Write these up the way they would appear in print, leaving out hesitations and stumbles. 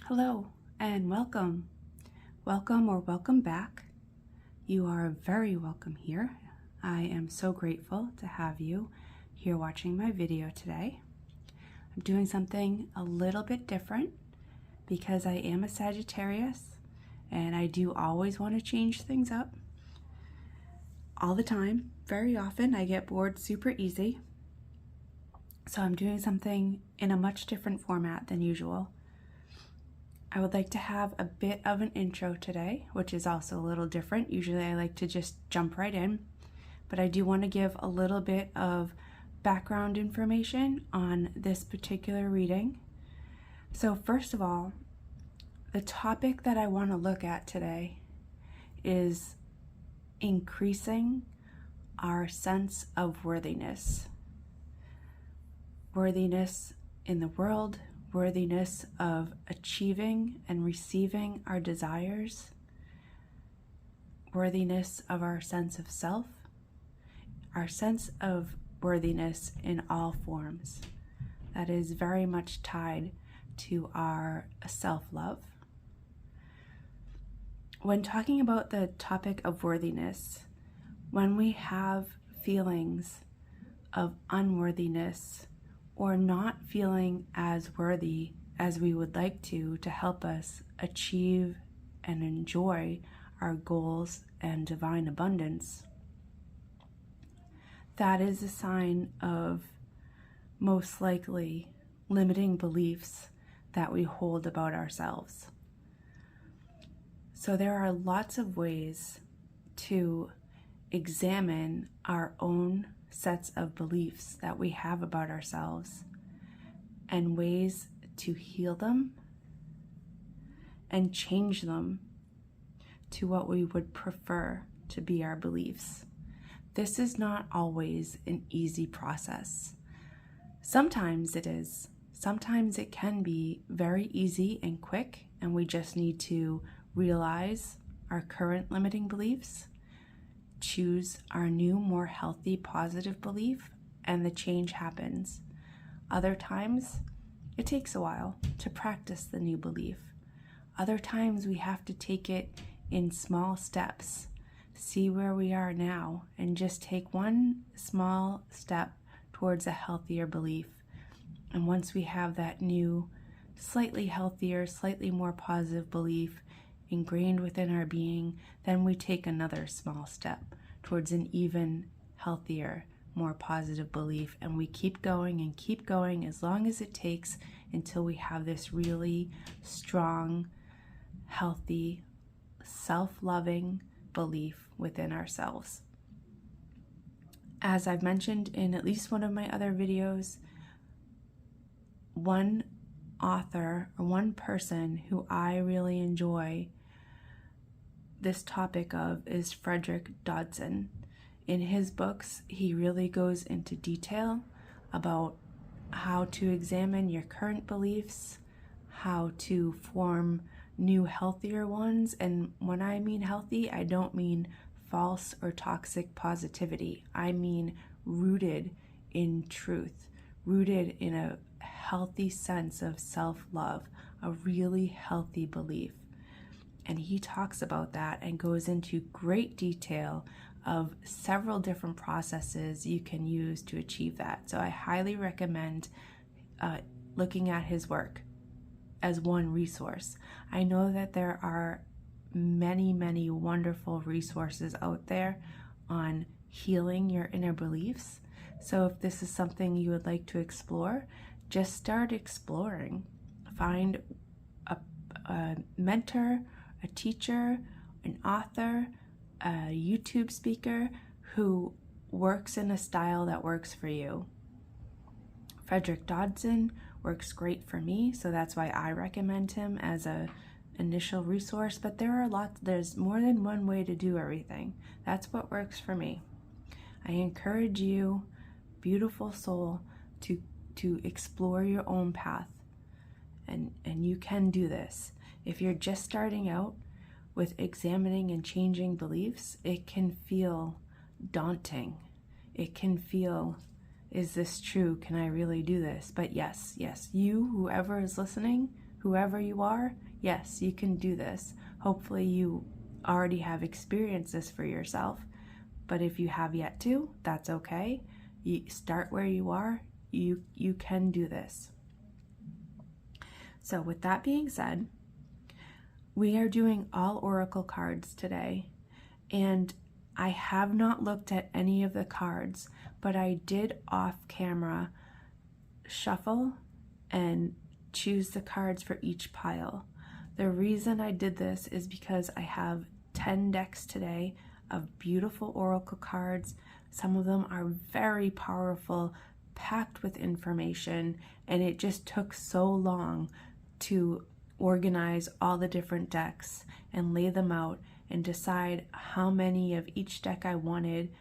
Hello and welcome. Welcome or welcome back. You are very welcome here. I am so grateful to have you here watching my video today. I'm doing something a little bit different because I am a Sagittarius and I do always want to change things up all the time. Very often I get bored super easy. So I'm doing something in a much different format than usual. I would like to have a bit of an intro today, which is also a little different. Usually I like to just jump right in, but I do want to give a little bit of background information on this particular reading. So first of all, the topic that I want to look at today is increasing our sense of worthiness. Worthiness in the world, worthiness of achieving and receiving our desires, worthiness of our sense of self, our sense of worthiness in all forms. That is very much tied to our self-love. When talking about the topic of worthiness, when we have feelings of unworthiness, or not feeling as worthy as we would like to help us achieve and enjoy our goals and divine abundance, that is a sign of most likely limiting beliefs that we hold about ourselves. So there are lots of ways to examine our own sets of beliefs that we have about ourselves and ways to heal them and change them to what we would prefer to be our beliefs. This is not always an easy process. Sometimes it is. Sometimes it can be very easy and quick, and we just need to realize our current limiting beliefs, choose our new, more healthy, positive belief, and the change happens. Other times, it takes a while to practice the new belief. Other times, we have to take it in small steps, see where we are now, and just take one small step towards a healthier belief. And once we have that new, slightly healthier, slightly more positive belief ingrained within our being, then we take another small step towards an even healthier, more positive belief, and we keep going as long as it takes until we have this really strong, healthy, self-loving belief within ourselves. As I've mentioned in at least one of my other videos, one author or one person who I really enjoy this topic of is Frederick Dodson. In his books, he really goes into detail about how to examine your current beliefs, how to form new, healthier ones. And when I mean healthy, I don't mean false or toxic positivity. I mean rooted in truth, rooted in a healthy sense of self-love, a really healthy belief. And he talks about that and goes into great detail of several different processes you can use to achieve that. So I highly recommend looking at his work as one resource. I know that there are many, many wonderful resources out there on healing your inner beliefs. So if this is something you would like to explore, just start exploring. Find a mentor, a teacher, an author, a YouTube speaker who works in a style that works for you. Frederick Dodson works great for me, so that's why I recommend him as a initial resource, but there's more than one way to do everything. That's what works for me. I encourage you, beautiful soul, to explore your own path, and you can do this. If you're just starting out with examining and changing beliefs, it can feel daunting. It can feel, is this true? Can I really do this? But yes, you, whoever is listening, whoever you are, yes, you can do this. Hopefully you already have experienced this for yourself, but if you have yet to, that's okay. You start where you are. You can do this. So with that being said, we are doing all oracle cards today, and I have not looked at any of the cards, but I did off camera shuffle and choose the cards for each pile. The reason I did this is because I have 10 decks today of beautiful oracle cards. Some of them are very powerful, packed with information, and it just took so long to organize all the different decks and lay them out and decide how many of each deck I wanted,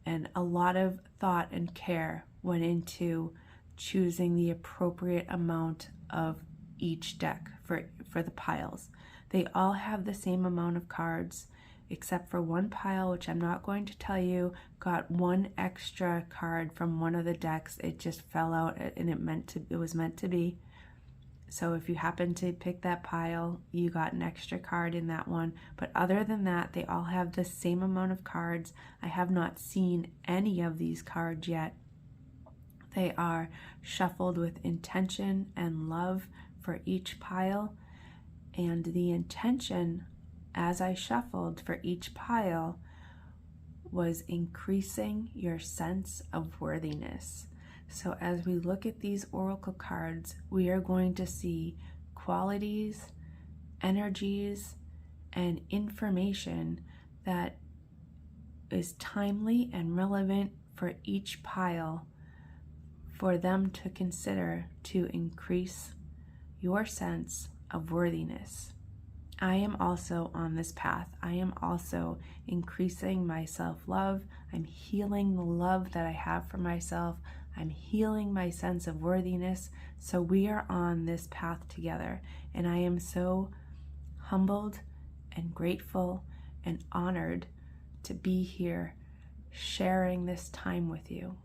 and a lot of thought and care went into choosing the appropriate amount of each deck for the piles. They all have the same amount of cards, except for one pile, which I'm not going to tell you, got one extra card from one of the decks. It just fell out, and it was meant to be. So if you happen to pick that pile, you got an extra card in that one. But other than that, they all have the same amount of cards. I have not seen any of these cards yet. They are shuffled with intention and love for each pile. And the intention, as I shuffled for each pile, was increasing your sense of worthiness. So as we look at these oracle cards, we are going to see qualities, energies, and information that is timely and relevant for each pile for them to consider to increase your sense of worthiness. I am also on this path. I am also increasing my self-love. I'm healing the love that I have for myself. I'm healing my sense of worthiness. So we are on this path together. And I am so humbled and grateful and honored to be here sharing this time with you.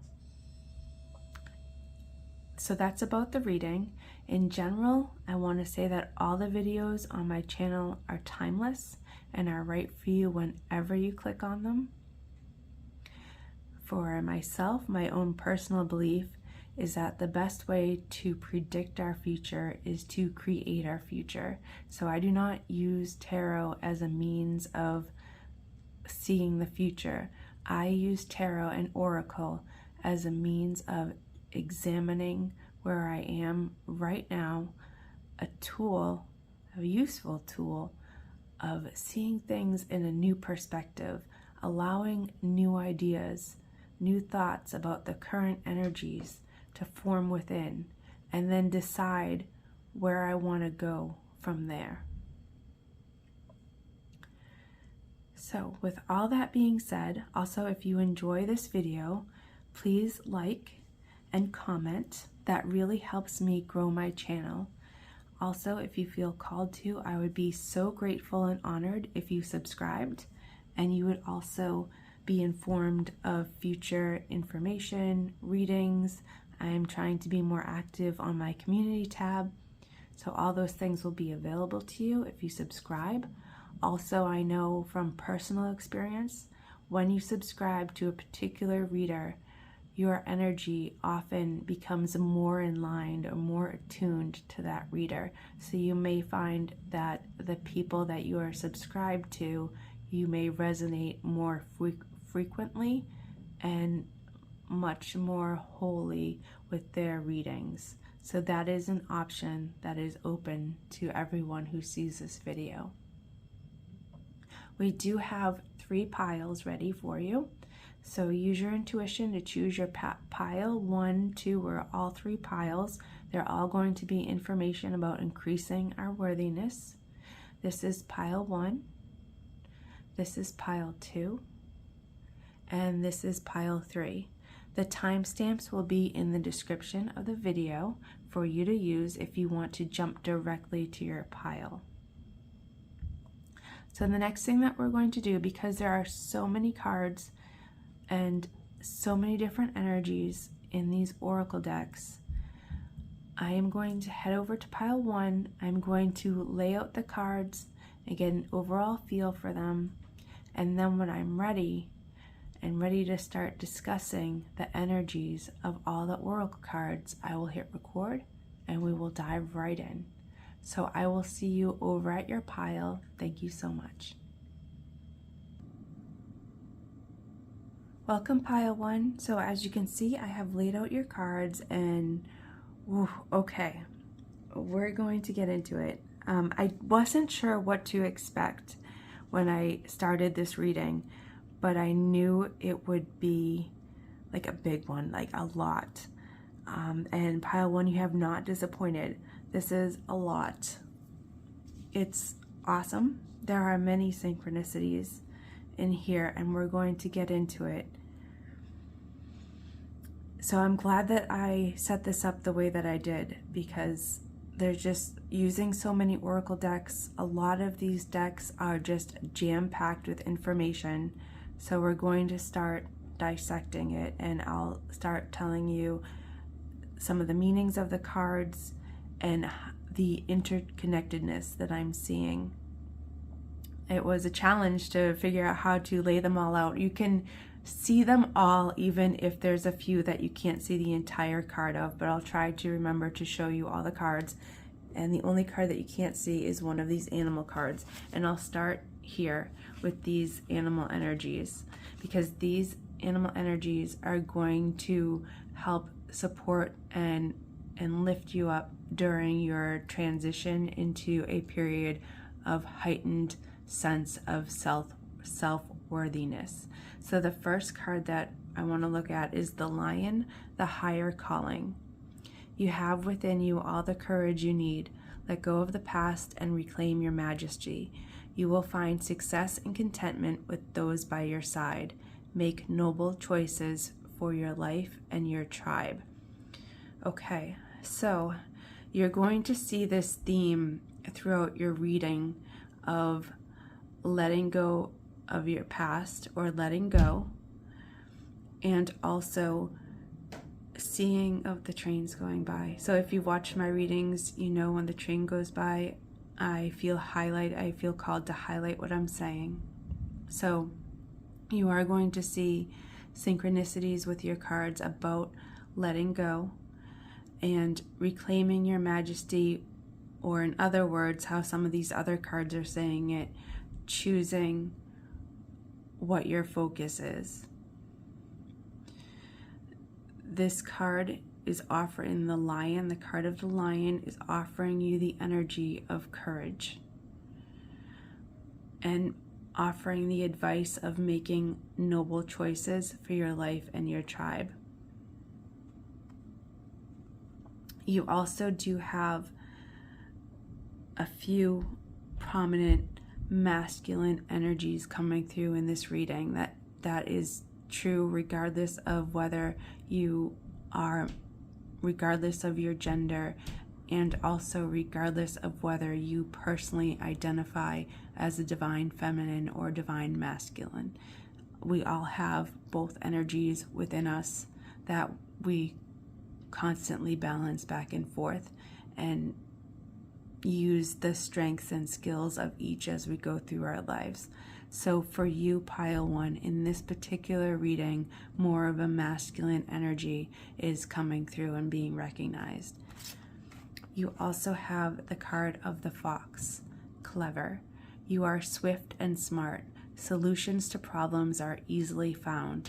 So that's about the reading. In general, I want to say that all the videos on my channel are timeless and are right for you whenever you click on them. For myself, my own personal belief is that the best way to predict our future is to create our future. So I do not use tarot as a means of seeing the future. I use tarot and oracle as a means of examining where I am right now, a useful tool of seeing things in a new perspective, allowing new ideas, new thoughts about the current energies to form within, and then decide where I want to go from there. So with all that being said, also if you enjoy this video, please like and comment. That really helps me grow my channel. Also, if you feel called to, I would be so grateful and honored if you subscribed, and you would also be informed of future information, readings. I'm trying to be more active on my community tab, so all those things will be available to you if you subscribe. Also, I know from personal experience, when you subscribe to a particular reader, your energy often becomes more in line or more attuned to that reader. So you may find that the people that you are subscribed to, you may resonate more frequently and much more wholly with their readings. So that is an option that is open to everyone who sees this video. We do have 3 piles ready for you. So use your intuition to choose your pile, 1, 2, or all 3 piles. They're all going to be information about increasing our worthiness. This is pile 1. This is pile 2. And this is pile 3. The timestamps will be in the description of the video for you to use if you want to jump directly to your pile. So the next thing that we're going to do, because there are so many cards and so many different energies in these oracle decks, I am going to head over to pile 1. I'm going to lay out the cards and get an overall feel for them. And then when I'm ready and ready to start discussing the energies of all the oracle cards, I will hit record and we will dive right in. So I will see you over at your pile. Thank you so much. Welcome, pile 1. So as you can see, I have laid out your cards and okay, we're going to get into it. I wasn't sure what to expect when I started this reading, but I knew it would be like a big one, like a lot. And pile 1, you have not disappointed. This is a lot. It's awesome. There are many synchronicities in here, and we're going to get into it. So I'm glad that I set this up the way that I did, because they're just using so many oracle decks. A lot of these decks are just jam-packed with information. So we're going to start dissecting it, and I'll start telling you some of the meanings of the cards and the interconnectedness that I'm seeing. It was a challenge to figure out how to lay them all out. You can see them all even if there's a few that you can't see the entire card of, but I'll try to remember to show you all the cards. And the only card that you can't see is one of these animal cards. And I'll start here with these animal energies, because these animal energies are going to help support and lift you up during your transition into a period of heightened sense of self-worthiness. So the first card that I want to look at is the Lion, the higher calling. You have within you all the courage you need. Let go of the past and reclaim your majesty. You will find success and contentment with those by your side. Make noble choices for your life and your tribe. Okay, so you're going to see this theme throughout your reading of letting go of your past, or letting go, and also seeing of the trains going by. So if you've watched my readings, you know when the train goes by, I feel called to highlight what I'm saying. So you are going to see synchronicities with your cards about letting go and reclaiming your majesty, or in other words, how some of these other cards are saying it, choosing what your focus is. This card is offering the Lion. The card of the Lion is offering you the energy of courage and offering the advice of making noble choices for your life and your tribe. You also do have a few prominent masculine energies coming through in this reading. That is true regardless of whether you are, regardless of your gender, and also regardless of whether you personally identify as a divine feminine or divine masculine. We all have both energies within us that we constantly balance back and forth, and use the strengths and skills of each as we go through our lives. So for you, pile 1, in this particular reading, more of a masculine energy is coming through and being recognized. You also have the card of the Fox, clever. You are swift and smart. Solutions to problems are easily found.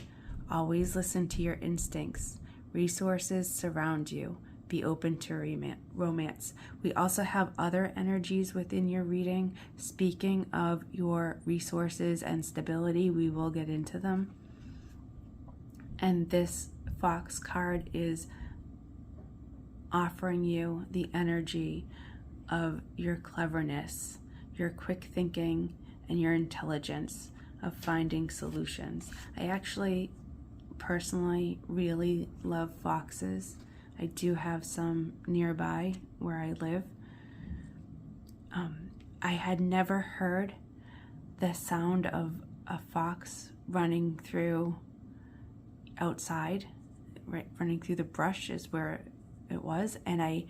Always listen to your instincts. Resources surround you. Be open to romance. We also have other energies within your reading. Speaking of your resources and stability, we will get into them. And this Fox card is offering you the energy of your cleverness, your quick thinking, and your intelligence of finding solutions. I actually personally really love foxes. I do have some nearby where I live. I had never heard the sound of a fox running through outside, right, running through the brush is where it was, and I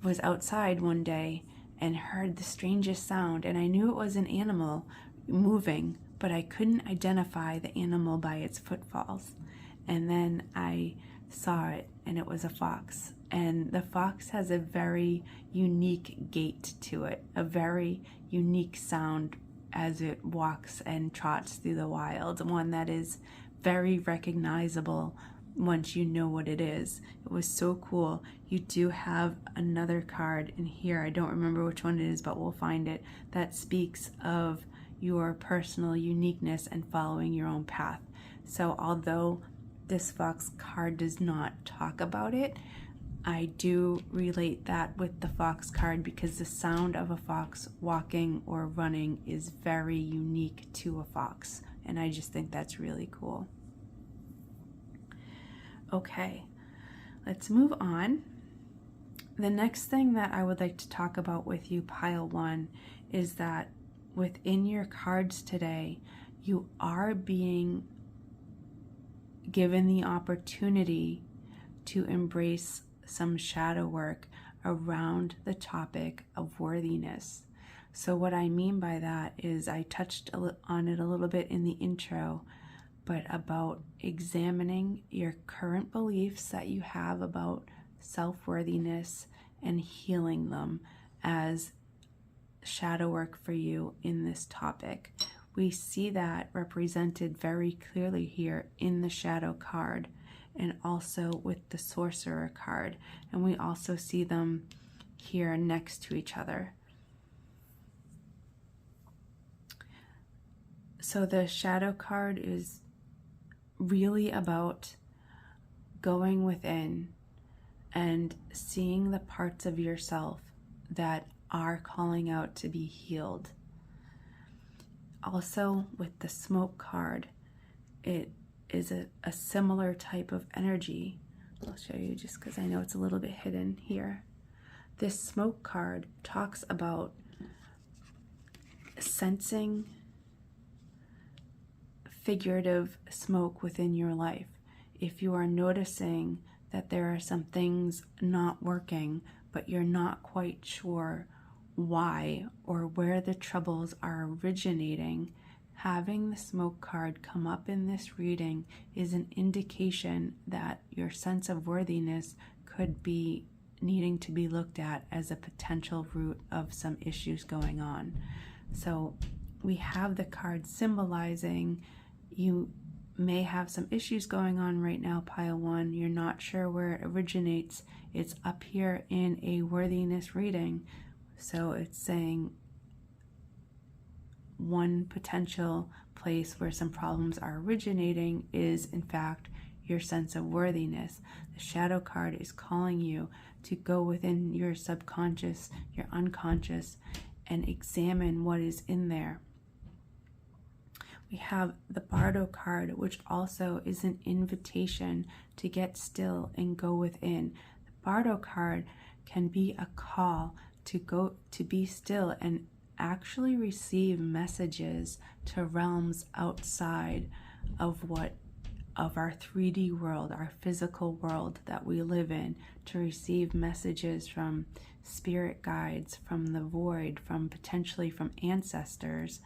was outside one day and heard the strangest sound, and I knew it was an animal moving, but I couldn't identify the animal by its footfalls. And then I saw it, and it was a fox. And the fox has a very unique gait to it, a very unique sound as it walks and trots through the wild, one that is very recognizable once you know what it is. It was so cool. You do have another card in here, I don't remember which one it is, but we'll find it, that speaks of your personal uniqueness and following your own path. So although this fox card does not talk about it, I do relate that with the fox card, because the sound of a fox walking or running is very unique to a fox, and I just think that's really cool. Okay, let's move on. The next thing that I would like to talk about with you, pile one, is that within your cards today, you are being given the opportunity to embrace some shadow work around the topic of worthiness. So what I mean by that is, I touched on it a little bit in the intro, but about examining your current beliefs that you have about self-worthiness and healing them as shadow work for you in this topic. We see that represented very clearly here in the shadow card, and also with the sorcerer card, and we also see them here next to each other. So the shadow card is really about going within and seeing the parts of yourself that are calling out to be healed. Also with the smoke card, it is a similar type of energy. I'll show you just because I know it's a little bit hidden here. This smoke card talks about sensing figurative smoke within your life. If you are noticing that there are some things not working, but you're not quite sure why or where the troubles are originating, having the smoke card come up in this reading is an indication that your sense of worthiness could be needing to be looked at as a potential root of some issues going on. So we have the card symbolizing you may have some issues going on right now, pile one. You're not sure where it originates. It's up here in a worthiness reading. So it's saying one potential place where some problems are originating is, in fact, your sense of worthiness. The shadow card is calling you to go within your subconscious, your unconscious, and examine what is in there. We have the Bardo card, which also is an invitation to get still and go within. The Bardo card can be a call to go to be still and actually receive messages to realms outside of our 3D world, our physical world that we live in, to receive messages from spirit guides, from the void, potentially from ancestors.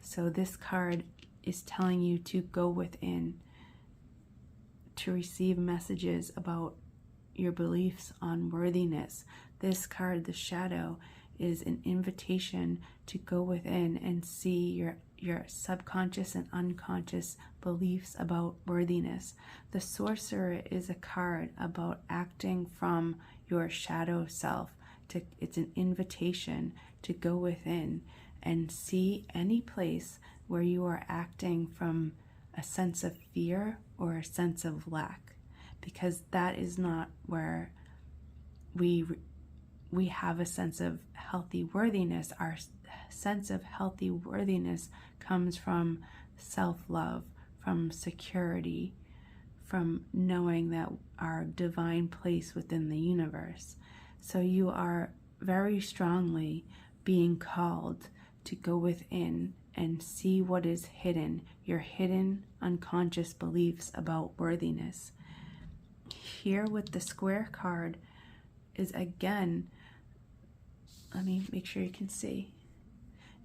So this card is telling you to go within, to receive messages about your beliefs on worthiness. This card, the Shadow, is an invitation to go within and see your subconscious and unconscious beliefs about worthiness. The Sorcerer is a card about acting from your shadow self. It's an invitation to go within and see any place where you are acting from a sense of fear or a sense of lack, because that is not where we have a sense of healthy worthiness. Our sense of healthy worthiness comes from self-love, from security, from knowing that our divine place within the universe. So you are very strongly being called to go within and see what is hidden, your hidden unconscious beliefs about worthiness. Here with the Square card, is again, let me make sure you can see,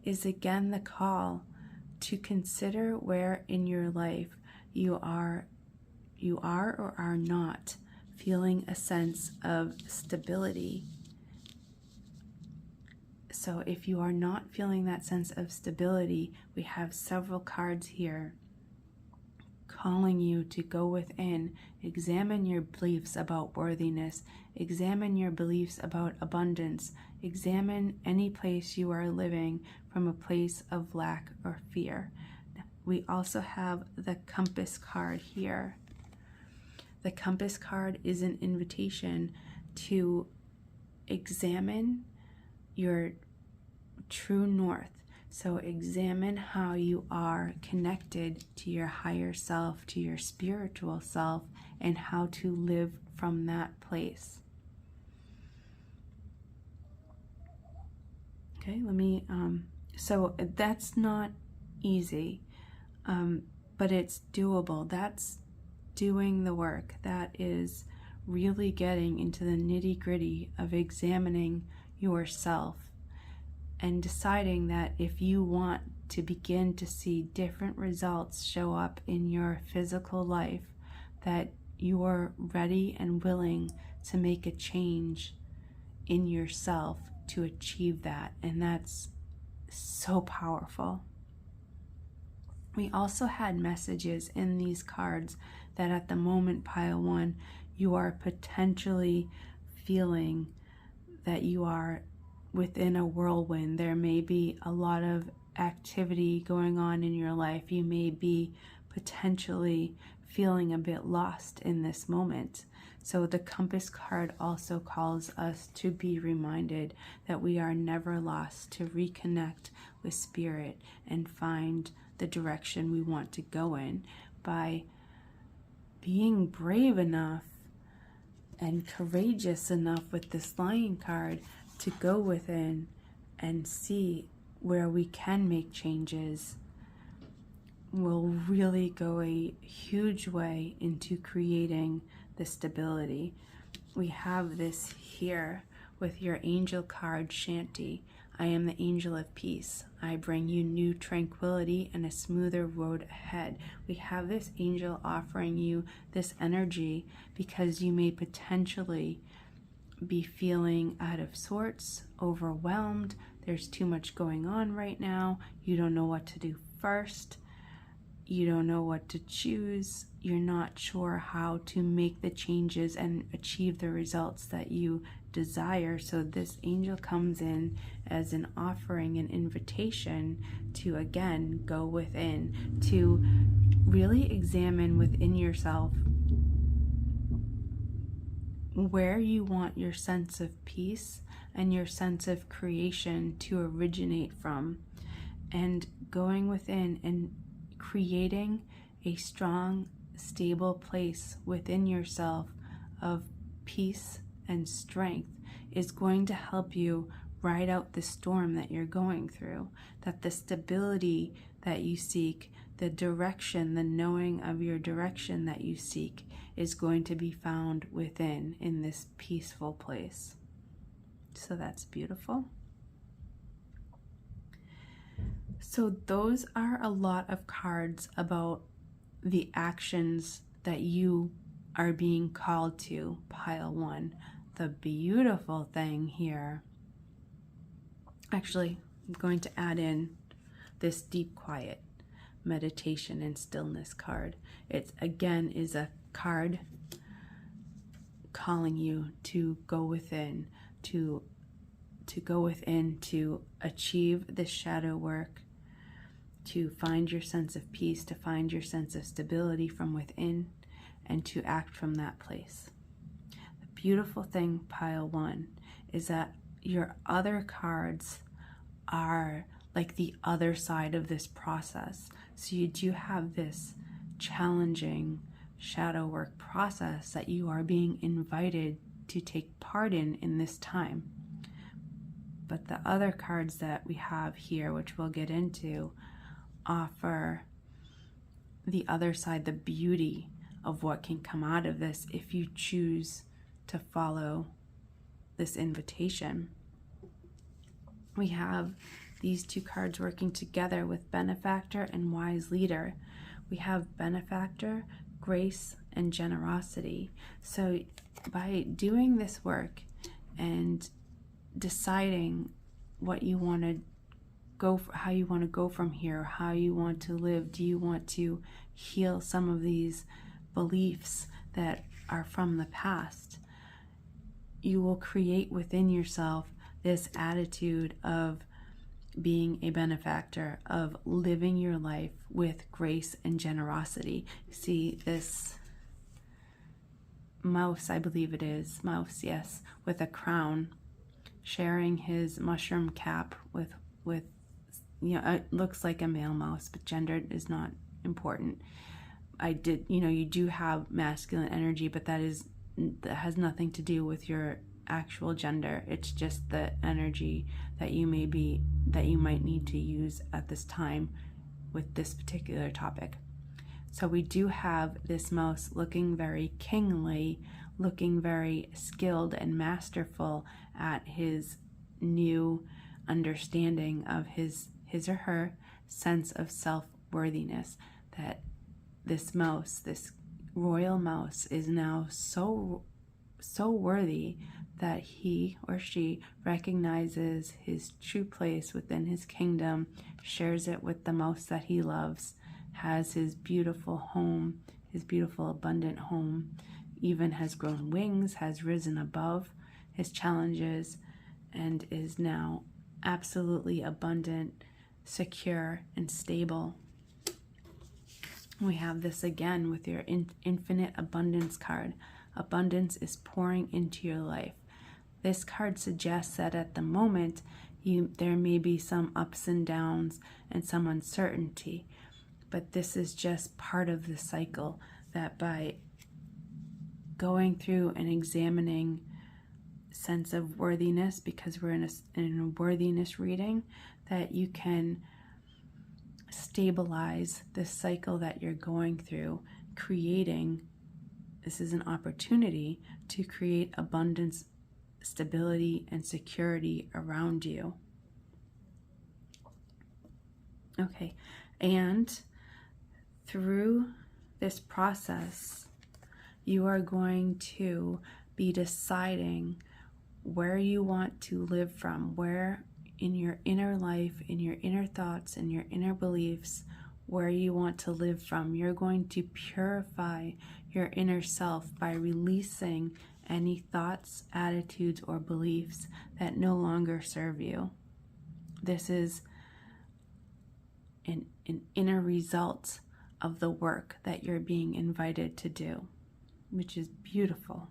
is again the call to consider where in your life you are or are not feeling a sense of stability. So if you are not feeling that sense of stability, we have several cards here calling you to go within, examine your beliefs about worthiness, examine your beliefs about abundance, examine any place you are living from a place of lack or fear. We also have the compass card here. The compass card is an invitation to examine your true north. So examine how you are connected to your higher self, to your spiritual self, and how to live from that place. Okay, so that's not easy, but it's doable. That's doing the work. That is really getting into the nitty-gritty of examining yourself and deciding that if you want to begin to see different results show up in your physical life, that you are ready and willing to make a change in yourself to achieve that. And that's so powerful. We also had messages in these cards that at the moment, pile one, you are potentially feeling that you are within a whirlwind. There may be a lot of activity going on in your life. You may be potentially feeling a bit lost in this moment. So the compass card also calls us to be reminded that we are never lost, to reconnect with spirit and find the direction we want to go in by being brave enough and courageous enough with this Lion card to go within and see where we can make changes will really go a huge way into creating the stability. We have this here with your angel card, Shanti. I am the angel of peace. I bring you new tranquility and a smoother road ahead. We have this angel offering you this energy because you may potentially be feeling out of sorts, overwhelmed. There's too much going on right now. You don't know what to do first. You don't know what to choose. You're not sure how to make the changes and achieve the results that you desire. So this angel comes in as an offering, an invitation to again go within, to really examine within yourself where you want your sense of peace and your sense of creation to originate from, and going within and creating a strong, stable place within yourself of peace and strength is going to help you ride out the storm that you're going through. That the stability that you seek, the direction, the knowing of your direction that you seek is going to be found within, in this peaceful place. So that's beautiful. So those are a lot of cards about the actions that you are being called to, pile one. The beautiful thing here, actually, I'm going to add in this deep quiet meditation and stillness card. It again is a card calling you to go within, to go within, to achieve the shadow work, to find your sense of peace, to find your sense of stability from within, and to act from that place. The beautiful thing, pile one, is that your other cards are like the other side of this process. So you do have this challenging shadow work process that you are being invited to take part in this time. But the other cards that we have here, which we'll get into, offer the other side, the beauty of what can come out of this if you choose to follow this invitation. We have these two cards working together with benefactor and wise leader. We have benefactor, grace, and generosity. So by doing this work and deciding what you want to go for, how you want to go from here, how you want to live, do you want to heal some of these beliefs that are from the past, you will create within yourself this attitude of being a benefactor, of living your life with grace and generosity. See this mouse, I believe it is, mouse, yes, with a crown, sharing his mushroom cap with it looks like a male mouse, but gender is not important. You do have masculine energy, but that has nothing to do with your actual gender. It's just the energy that you might need to use at this time with this particular topic. So we do have this mouse looking very kingly, looking very skilled and masterful at his new understanding of his or her sense of self-worthiness, that this mouse, this royal mouse, is now so worthy that he or she recognizes his true place within his kingdom, shares it with the mouse that he loves, has his beautiful home, his beautiful abundant home, even has grown wings, has risen above his challenges, and is now absolutely abundant, secure, and stable. We have this again with your infinite abundance card. Abundance is pouring into your life. This card suggests that at the moment there may be some ups and downs and some uncertainty, but this is just part of the cycle, that by going through and examining sense of worthiness, because we're in a worthiness reading, that you can stabilize this cycle that you're going through, this is an opportunity to create abundance, stability, and security around you. Okay, and through this process, you are going to be deciding where you want to live from, where in your inner life, in your inner thoughts, and your inner beliefs, where you want to live from. You're going to purify your inner self by releasing any thoughts, attitudes, or beliefs that no longer serve you. This is an inner result of the work that you're being invited to do, which is beautiful,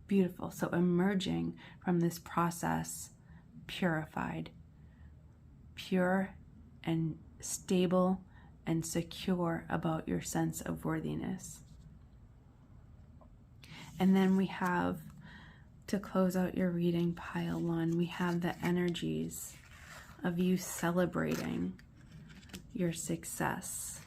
beautiful. So emerging from this process purified, pure and stable and secure about your sense of worthiness. And then we have, to close out your reading, pile 1, we have the energies of you celebrating your success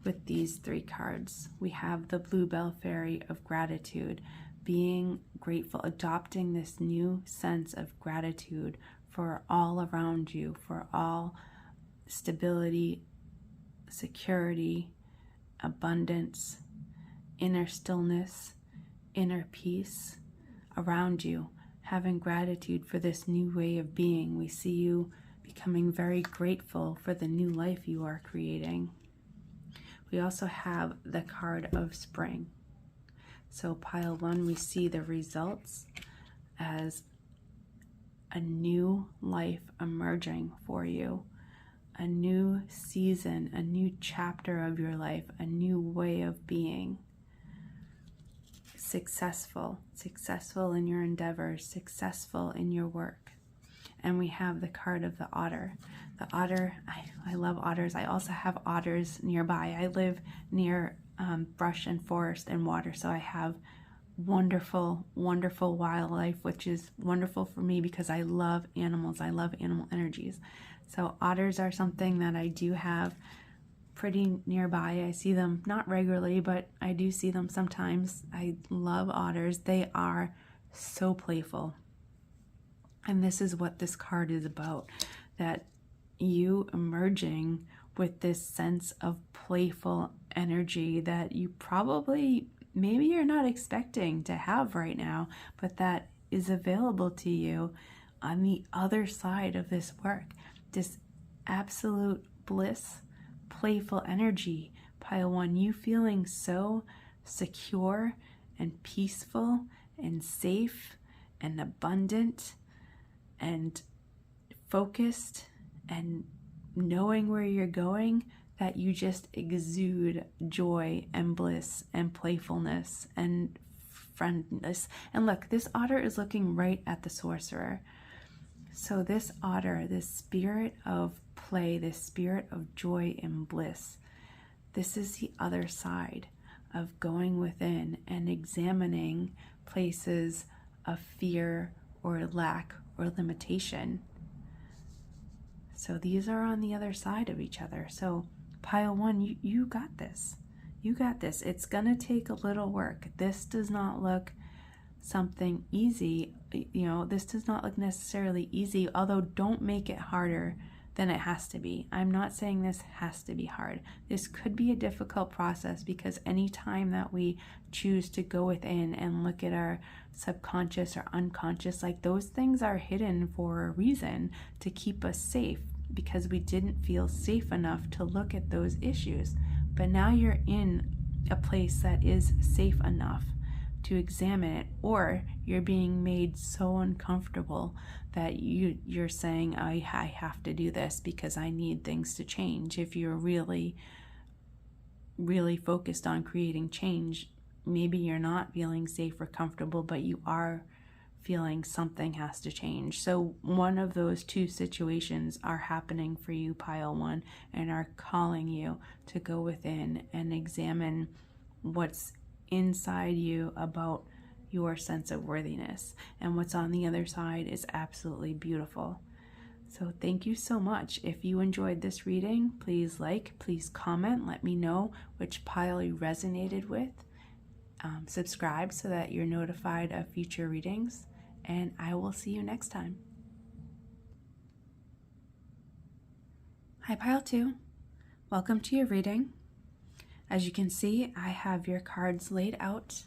with these 3 cards. We have the Bluebell Fairy of gratitude, being grateful, adopting this new sense of gratitude for all around you, for all stability, security, abundance, inner stillness, inner peace around you, having gratitude for this new way of being. We see you becoming very grateful for the new life you are creating. We also have the card of spring. So pile 1, we see the results as a new life emerging for you, a new season, a new chapter of your life, a new way of being. Successful in your endeavors, successful in your work. And we have the card of the otter. The otter, I love otters. I also have otters nearby. I live near brush and forest and water, so I have wonderful, wonderful wildlife, which is wonderful for me because I love animals. I love animal energies. So otters are something that I do have pretty nearby. I see them not regularly, but I do see them sometimes. I love otters. They are so playful. And this is what this card is about, that you emerging with this sense of playful energy that you probably, maybe you're not expecting to have right now, but that is available to you on the other side of this work. This absolute bliss, playful energy. Pile 1, you feeling so secure and peaceful and safe and abundant and focused and knowing where you're going, that you just exude joy and bliss and playfulness and friendliness. And look, this otter is looking right at the sorcerer. So this otter, this spirit of play, this spirit of joy and bliss, this is the other side of going within and examining places of fear or lack or limitation. So these are on the other side of each other. So pile 1, you got this. You got this. It's going to take a little work. This does not look something easy. You know, this does not look necessarily easy, although don't make it harder than it has to be. I'm not saying this has to be hard. This could be a difficult process, because any time that we choose to go within and look at our subconscious or unconscious, like those things are hidden for a reason, to keep us safe, because we didn't feel safe enough to look at those issues. But now you're in a place that is safe enough to examine it, or you're being made so uncomfortable that you're saying, I have to do this because I need things to change. If you're really, really focused on creating change, maybe you're not feeling safe or comfortable, but you are feeling something has to change. So one of those two situations are happening for you, pile 1, and are calling you to go within and examine what's inside you about your sense of worthiness. And what's on the other side is absolutely beautiful. So thank you so much. If you enjoyed this reading, please like, please comment, let me know which pile you resonated with. Subscribe so that you're notified of future readings, and I will see you next time. Hi, pile 2. Welcome to your reading. As you can see, I have your cards laid out,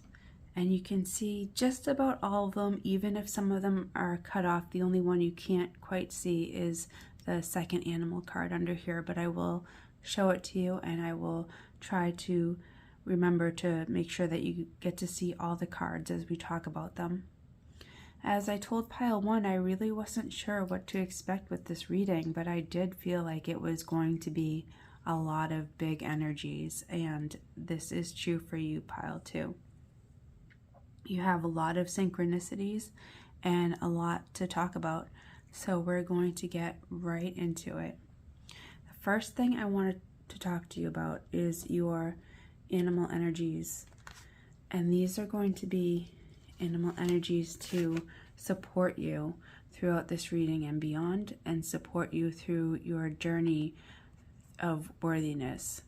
and you can see just about all of them, even if some of them are cut off. The only one you can't quite see is the second animal card under here, but I will show it to you, and I will try to remember to make sure that you get to see all the cards as we talk about them. As I told pile 1, I really wasn't sure what to expect with this reading, but I did feel like it was going to be a lot of big energies, and this is true for you, pile 2. You have a lot of synchronicities and a lot to talk about, so we're going to get right into it. The first thing I wanted to talk to you about is your animal energies, and these are going to be animal energies to support you throughout this reading and beyond, and support you through your journey of worthiness.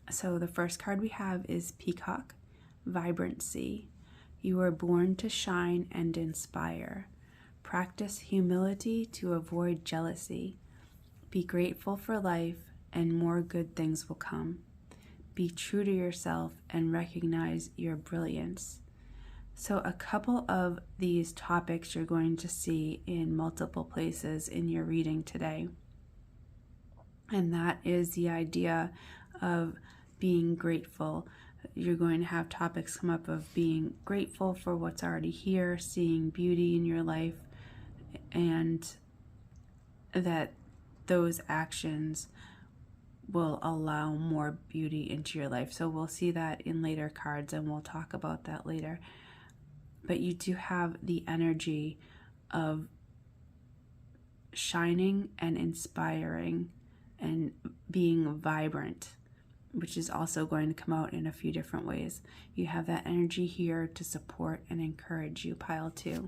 So the first card we have is Peacock, Vibrancy. You are born to shine and inspire. Practice humility to avoid jealousy. Be grateful for life, and more good things will come. Be true to yourself and recognize your brilliance. So a couple of these topics you're going to see in multiple places in your reading today. And that is the idea of being grateful. You're going to have topics come up of being grateful for what's already here, seeing beauty in your life, and that those actions will allow more beauty into your life. So we'll see that in later cards, and we'll talk about that later. But you do have the energy of shining and inspiring and being vibrant, which is also going to come out in a few different ways. You have that energy here to support and encourage you, pile 2.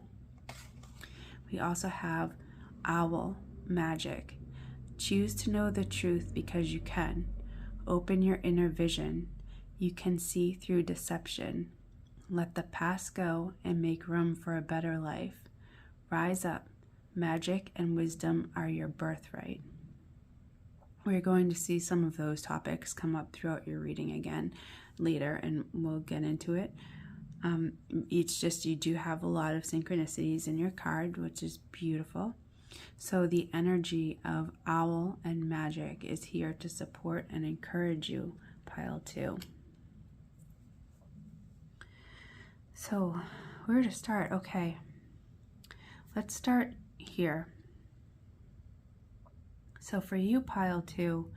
We also have Owl, Magic. Choose to know the truth because you can. Open your inner vision. You can see through deception. Let the past go and make room for a better life. Rise up, magic and wisdom are your birthright. We're going to see some of those topics come up throughout your reading again later, and we'll get into it. You do have a lot of synchronicities in your card, which is beautiful. So the energy of owl and magic is here to support and encourage you, pile 2. So where to start? Okay, let's start here. So for you, pile 2,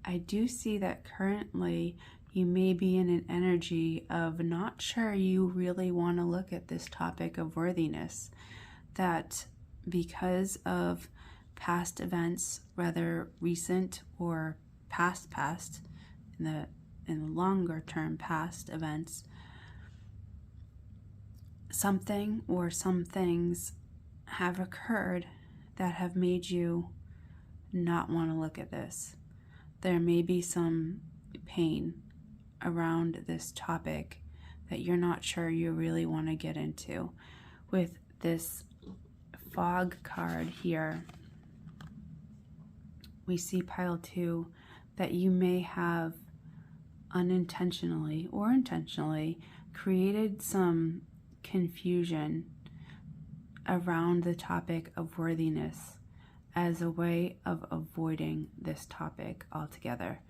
I do see that currently you may be in an energy of not sure you really want to look at this topic of worthiness, that because of past events, whether recent or past, in the longer term past events, something or some things have occurred that have made you not want to look at this. There may be some pain around this topic that you're not sure you really want to get into. With this fog card here, we see, pile 2, that you may have unintentionally or intentionally created some confusion around the topic of worthiness as a way of avoiding this topic altogether.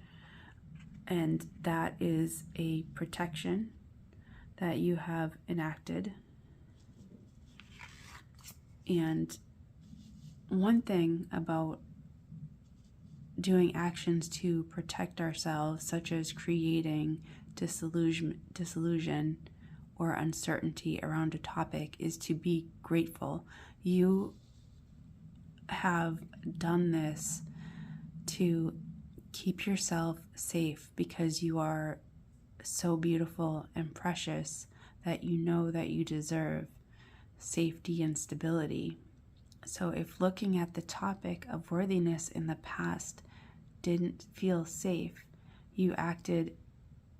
And that is a protection that you have enacted. And one thing about doing actions to protect ourselves, such as creating disillusion or uncertainty around a topic, is to be grateful. You have done this to keep yourself safe because you are so beautiful and precious that you know that you deserve safety and stability. So if looking at the topic of worthiness in the past didn't feel safe, you acted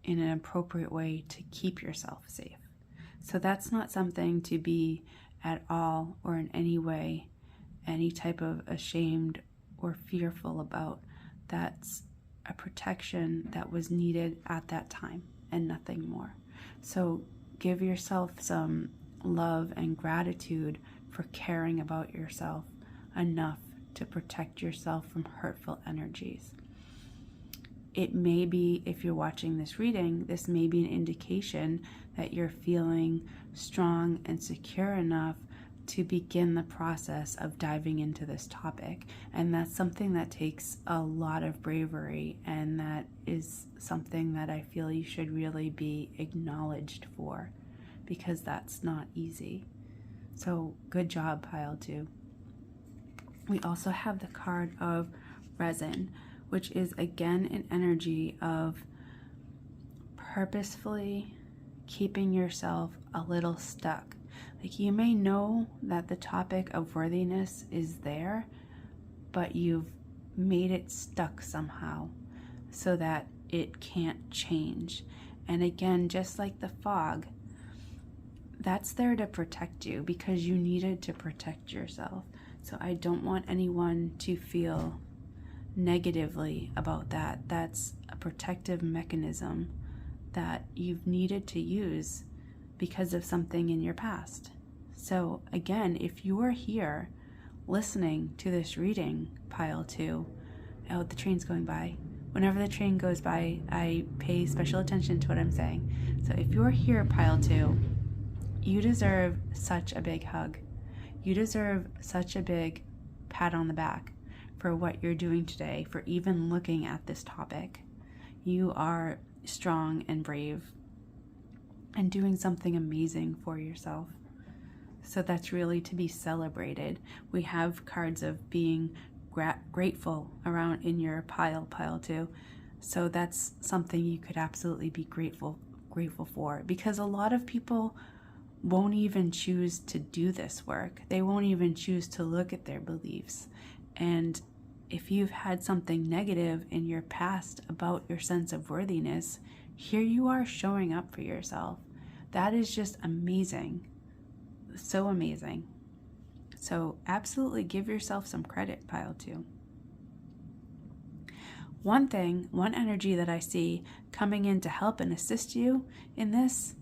in an appropriate way to keep yourself safe. So that's not something to be at all or in any way any type of ashamed or fearful about. That's a protection that was needed at that time and nothing more. So give yourself some love and gratitude for caring about yourself enough to protect yourself from hurtful energies. It may be, if you're watching this reading, this may be an indication that you're feeling strong and secure enough to begin the process of diving into this topic. And that's something that takes a lot of bravery, and that is something that I feel you should really be acknowledged for, because that's not easy. So good job, pile 2. We also have the card of resin, which is again an energy of purposefully keeping yourself a little stuck. Like, you may know that the topic of worthiness is there, but you've made it stuck somehow so that it can't change. And again, just like the fog, that's there to protect you because you needed to protect yourself. So I don't want anyone to feel negatively about that. That's a protective mechanism that you've needed to use because of something in your past. So again, if you are here listening to this reading, pile 2, oh, the train's going by. Whenever the train goes by, I pay special attention to what I'm saying. So if you're here, pile 2, you deserve such a big hug. You deserve such a big pat on the back for what you're doing today, for even looking at this topic. You are strong and brave and doing something amazing for yourself. So that's really to be celebrated. We have cards of being grateful around in your pile 2. So that's something you could absolutely be grateful for, because a lot of people won't even choose to do this work. They won't even choose to look at their beliefs. And if you've had something negative in your past about your sense of worthiness, here you are showing up for yourself. That is just amazing. So amazing. So absolutely give yourself some credit, pile 2. One energy that I see coming in to help and assist you in this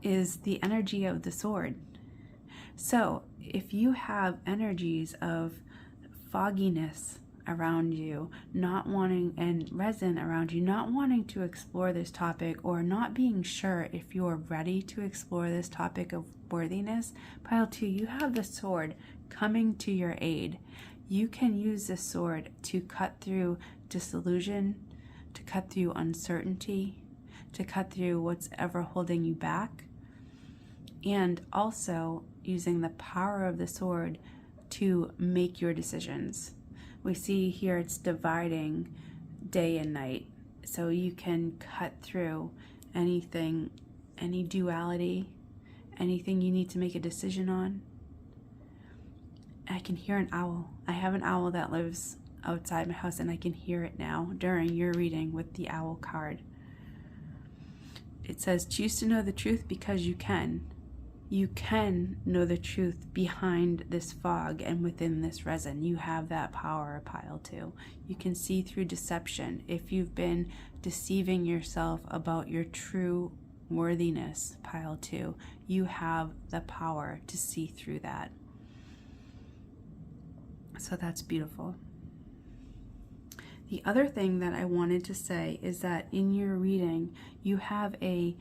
is the energy of the sword. So if you have energies of fogginess around you, not wanting, and resin around you, not wanting to explore this topic, or not being sure if you're ready to explore this topic of worthiness, pile 2, you have the sword coming to your aid. You can use this sword to cut through disillusion, to cut through uncertainty, to cut through what's ever holding you back, and also using the power of the sword to make your decisions. We see here it's dividing day and night, so you can cut through anything, any duality, anything you need to make a decision on. I can hear an owl. I have an owl that lives outside my house, and I can hear it now during your reading with the owl card. It says, choose to know the truth because you can. You can know the truth behind this fog and within this resin. You have that power, pile 2. You can see through deception. If you've been deceiving yourself about your true worthiness, pile 2, you have the power to see through that. So that's beautiful. The other thing that I wanted to say is that in your reading, you have a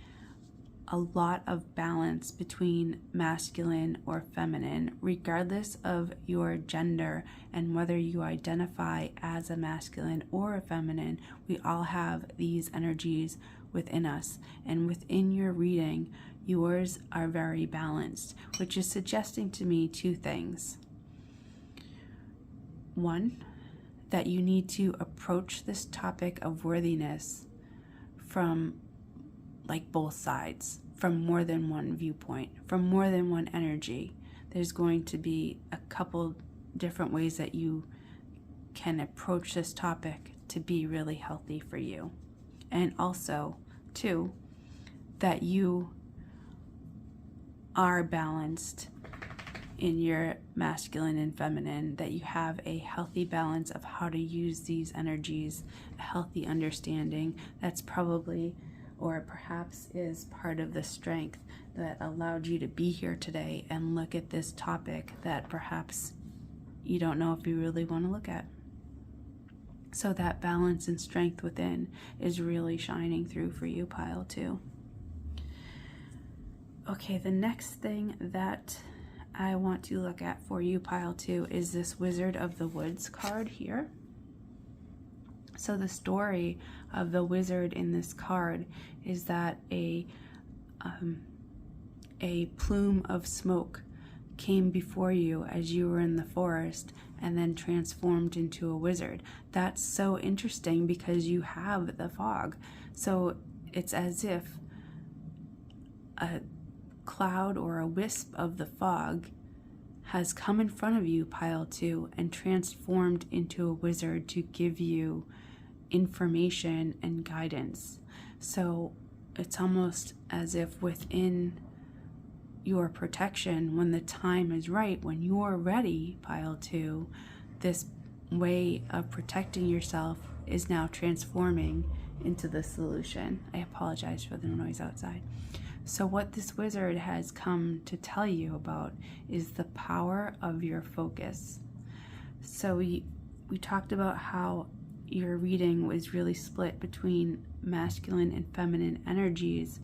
lot of balance between masculine or feminine, regardless of your gender and whether you identify as a masculine or a feminine. We all have these energies within us, and within your reading, yours are very balanced, which is suggesting to me 2 things. One, that you need to approach this topic of worthiness from both sides, from more than one viewpoint, from more than one energy. There's going to be a couple different ways that you can approach this topic to be really healthy for you. And also, 2, that you are balanced in your masculine and feminine, that you have a healthy balance of how to use these energies, a healthy understanding. That's probably, or perhaps is, part of the strength that allowed you to be here today and look at this topic that perhaps you don't know if you really want to look at. So that balance and strength within is really shining through for you, pile 2. Okay, the next thing that I want to look at for you, pile 2, is this Wizard of the Woods card here. So the story of the wizard in this card is that a plume of smoke came before you as you were in the forest and then transformed into a wizard. That's so interesting because you have the fog. So it's as if a cloud or a wisp of the fog has come in front of you, pile 2, and transformed into a wizard to give you information and guidance. So it's almost as if within your protection, when the time is right, when you're ready, pile 2, this way of protecting yourself is now transforming into the solution. I apologize for the noise outside. So what this wizard has come to tell you about is the power of your focus. So we talked about how your reading was really split between masculine and feminine energies.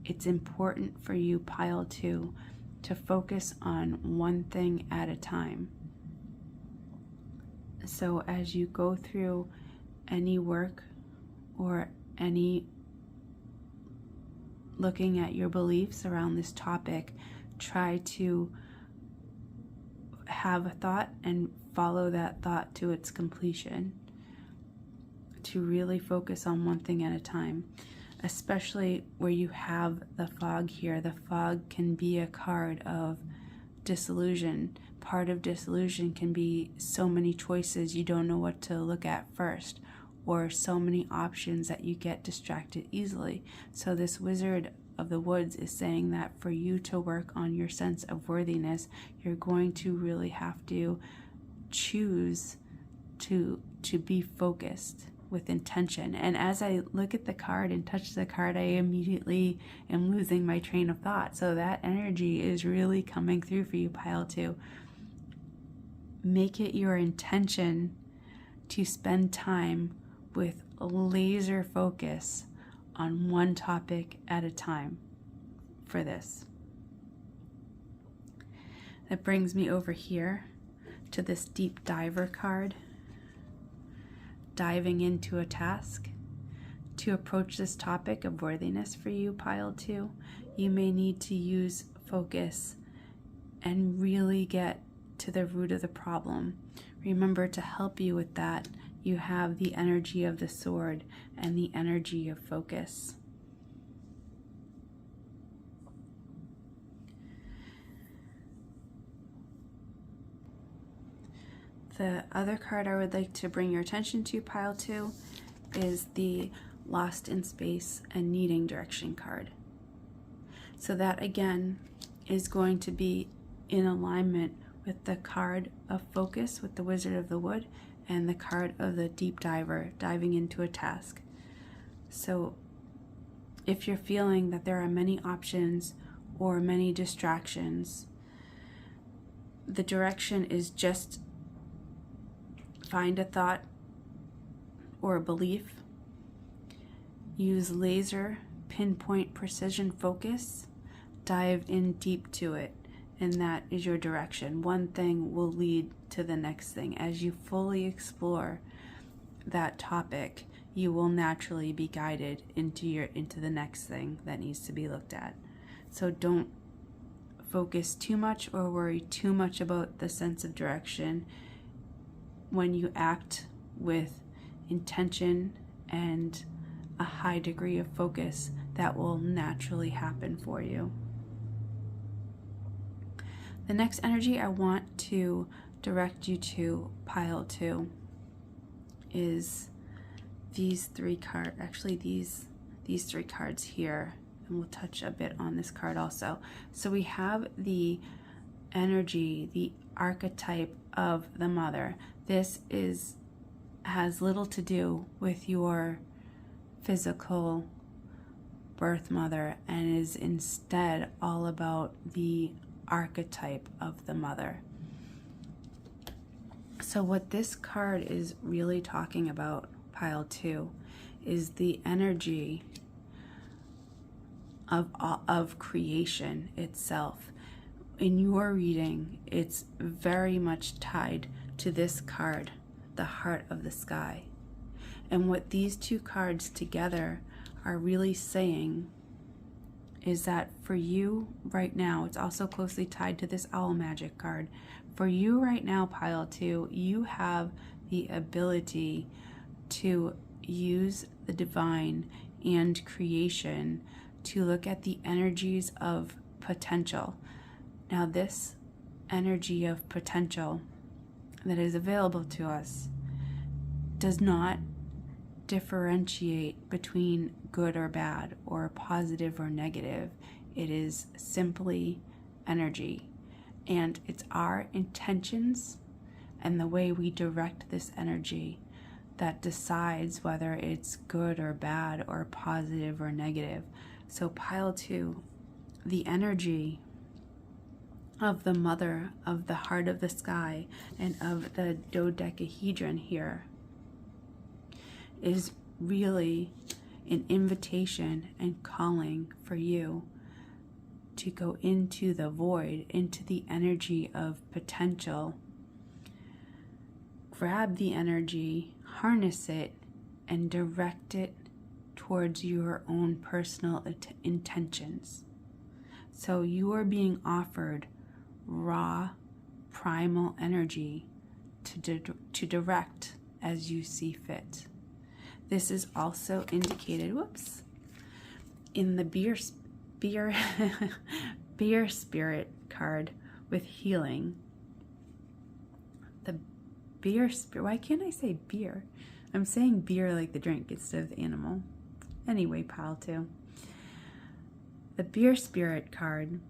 It's important for you, pile 2, to focus on one thing at a time. So as you go through any work or any looking at your beliefs around this topic, try to have a thought and follow that thought to its completion, to really focus on one thing at a time, especially where you have the fog here. The fog can be a card of disillusion. Part of disillusion can be so many choices you don't know what to look at first, or so many options that you get distracted easily. So this wizard of the Woods is saying that for you to work on your sense of worthiness, you're going to really have to choose to be focused with intention. And as I look at the card and touch the card, I immediately am losing my train of thought. So that energy is really coming through for you, Pile 2. Make it your intention to spend time with laser focus on one topic at a time for this. That brings me over here to this Deep Diver card. Diving into a task. To approach this topic of worthiness for you, Pile 2, you may need to use focus and really get to the root of the problem. Remember, to help you with that, you have the energy of the sword and the energy of focus. The other card I would like to bring your attention to, Pile 2, is the Lost in Space and Needing Direction card. So that again is going to be in alignment with the card of focus with the Wizard of the Wood and the card of the Deep Diver, diving into a task. So if you're feeling that there are many options or many distractions, the direction is just find a thought or a belief, use laser, pinpoint, precision focus, dive in deep to it, and that is your direction. One thing will lead to the next thing. As you fully explore that topic, you will naturally be guided into the next thing that needs to be looked at. So don't focus too much or worry too much about the sense of direction. When you act with intention and a high degree of focus, that will naturally happen for you. The next energy I want to direct you to, Pile 2, is these three cards. Actually, these three cards here, and we'll touch a bit on this card also. So we have the energy, the archetype of the mother. This has little to do with your physical birth mother and is instead all about the archetype of the mother. So what this card is really talking about, Pile 2, is the energy of creation itself. In your reading, it's very much tied to this card, the Heart of the Sky. And what these two cards together are really saying is that for you right now, it's also closely tied to this Owl Magic card. For you right now, Pile 2, you have the ability to use the divine and creation to look at the energies of potential. Now, this energy of potential that is available to us does not differentiate between good or bad or positive or negative. It is simply energy, and it's our intentions and the way we direct this energy that decides whether it's good or bad or positive or negative. So Pile 2, the energy of the mother, of the Heart of the Sky, and of the dodecahedron here is really an invitation and calling for you to go into the void, into the energy of potential. Grab the energy, harness it, and direct it towards your own personal intentions. So you are being offered raw, primal energy to direct as you see fit. This is also indicated, in the beer spirit card with healing. The beer spirit, why can't I say beer? I'm saying beer like the drink instead of the animal. Anyway, Pile 2. The beer spirit card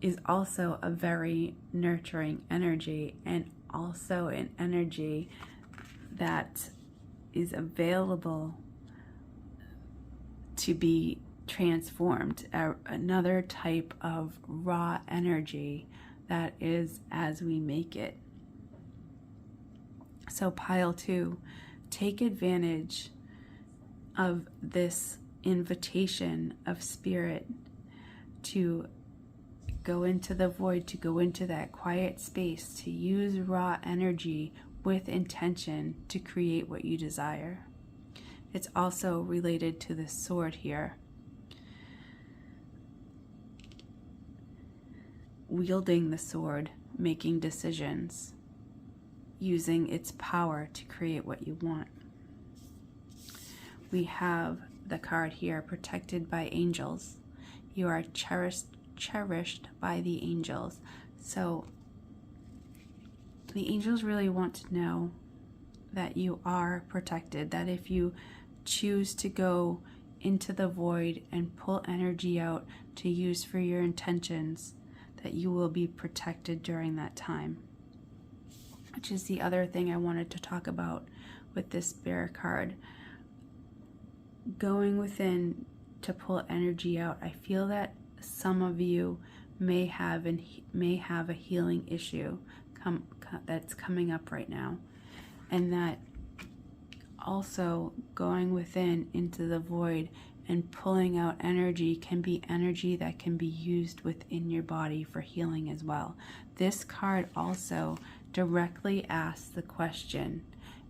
is also a very nurturing energy, and also an energy that is available to be transformed, another type of raw energy that is as we make it. So pile 2, take advantage of this invitation of spirit to go into the void, to go into that quiet space, to use raw energy with intention to create what you desire. It's also related to the sword here. Wielding the sword, making decisions, using its power to create what you want. We have the card here, protected by angels. You are cherished by the angels. So the angels really want to know that you are protected, that if you choose to go into the void and pull energy out to use for your intentions, that you will be protected during that time. Which is the other thing I wanted to talk about with this bear card. Going within to pull energy out. I feel that some of you may have a healing issue that's coming up right now, and that also going within into the void and pulling out energy can be energy that can be used within your body for healing as well. This card also directly asks the question,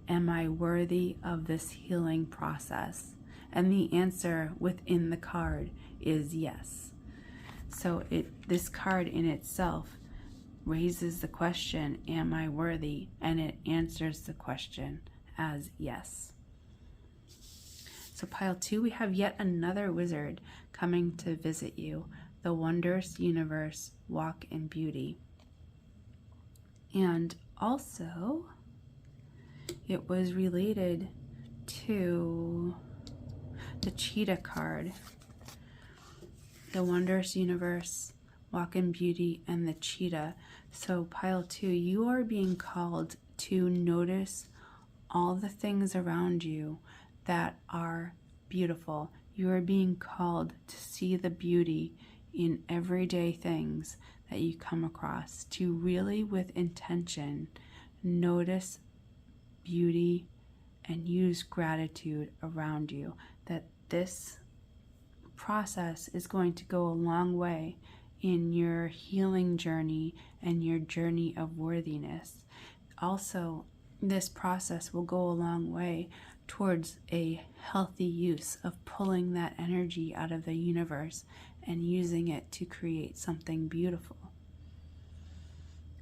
am I worthy of this healing process? And the answer within the card is yes. So this card in itself raises the question, am I worthy? And it answers the question as yes. So pile 2, we have yet another wizard coming to visit you. The wondrous universe, walk in beauty. And also, it was related to the cheetah card. The wondrous universe, walk in beauty, and the cheetah. So pile 2, you are being called to notice all the things around you that are beautiful. You are being called to see the beauty in everyday things that you come across, to really with intention notice beauty and use gratitude around you. That this process is going to go a long way in your healing journey and your journey of worthiness. Also, this process will go a long way towards a healthy use of pulling that energy out of the universe and using it to create something beautiful.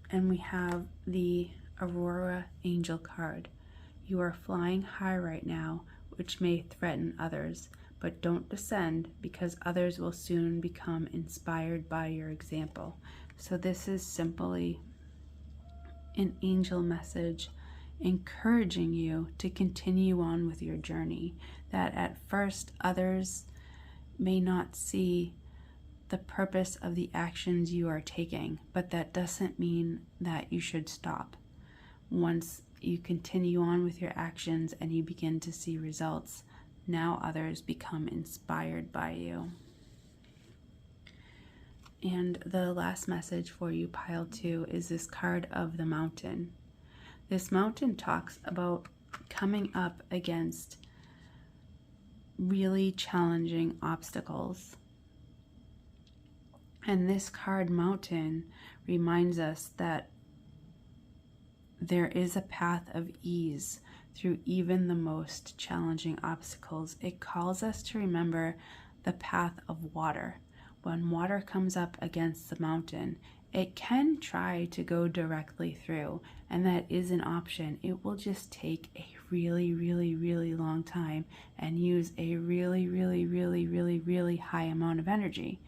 And we have the Aurora Angel card. You are flying high right now, which may threaten others, but don't descend, because others will soon become inspired by your example. So this is simply an angel message encouraging you to continue on with your journey, that at first others may not see the purpose of the actions you are taking, but that doesn't mean that you should stop. Once you continue on with your actions and you begin to see results, now others become inspired by you. And the last message for you, pile 2, is this card of the mountain. This mountain talks about coming up against really challenging obstacles. And this card, mountain, reminds us that there is a path of ease through even the most challenging obstacles. It calls us to remember the path of water. When water comes up against the mountain, it can try to go directly through, and that is an option. It will just take a really, really, really long time and use a really, really, really, really, really high amount of energy.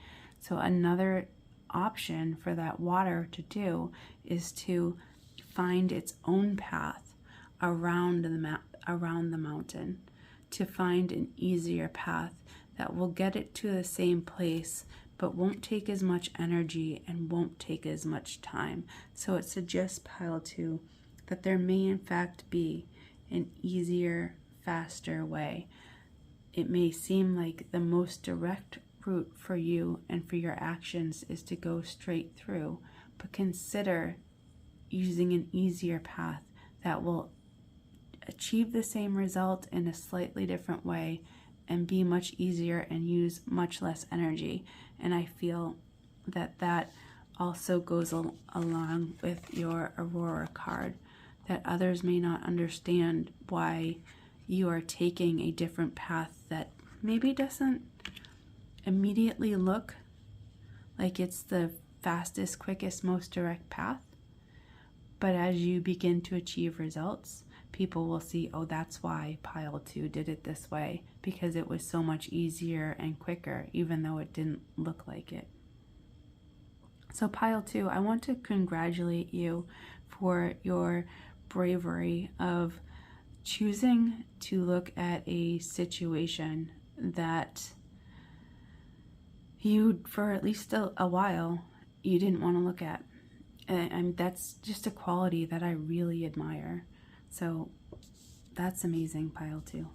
So another option for that water to do is to find its own path around the mountain, to find an easier path that will get it to the same place, but won't take as much energy and won't take as much time. So it suggests, Pile 2, that there may in fact be an easier, faster way. It may seem like the most direct route for you and for your actions is to go straight through, but consider using an easier path that will achieve the same result in a slightly different way and be much easier and use much less energy. And I feel that that also goes along with your Aurora card, that others may not understand why you are taking a different path that maybe doesn't immediately look like it's the fastest, quickest, most direct path. But as you begin to achieve results, people will see, oh, that's why Pile 2 did it this way, because it was so much easier and quicker, even though it didn't look like it. So Pile 2, I want to congratulate you for your bravery of choosing to look at a situation that you, for at least a while, you didn't want to look at. And that's just a quality that I really admire. So that's amazing, Pile 2.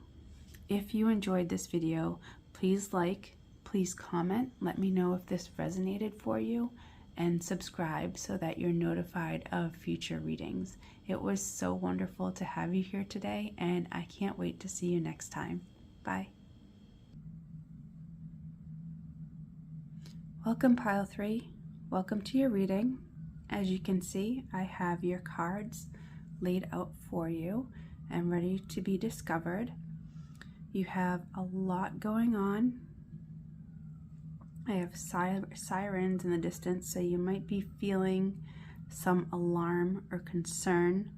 If you enjoyed this video, please like, please comment, let me know if this resonated for you, and subscribe so that you're notified of future readings. It was so wonderful to have you here today, and I can't wait to see you next time. Bye. Welcome, Pile 3. Welcome to your reading. As you can see, I have your cards laid out for you and ready to be discovered. You have a lot going on. I have sirens in the distance, so you might be feeling some alarm or concern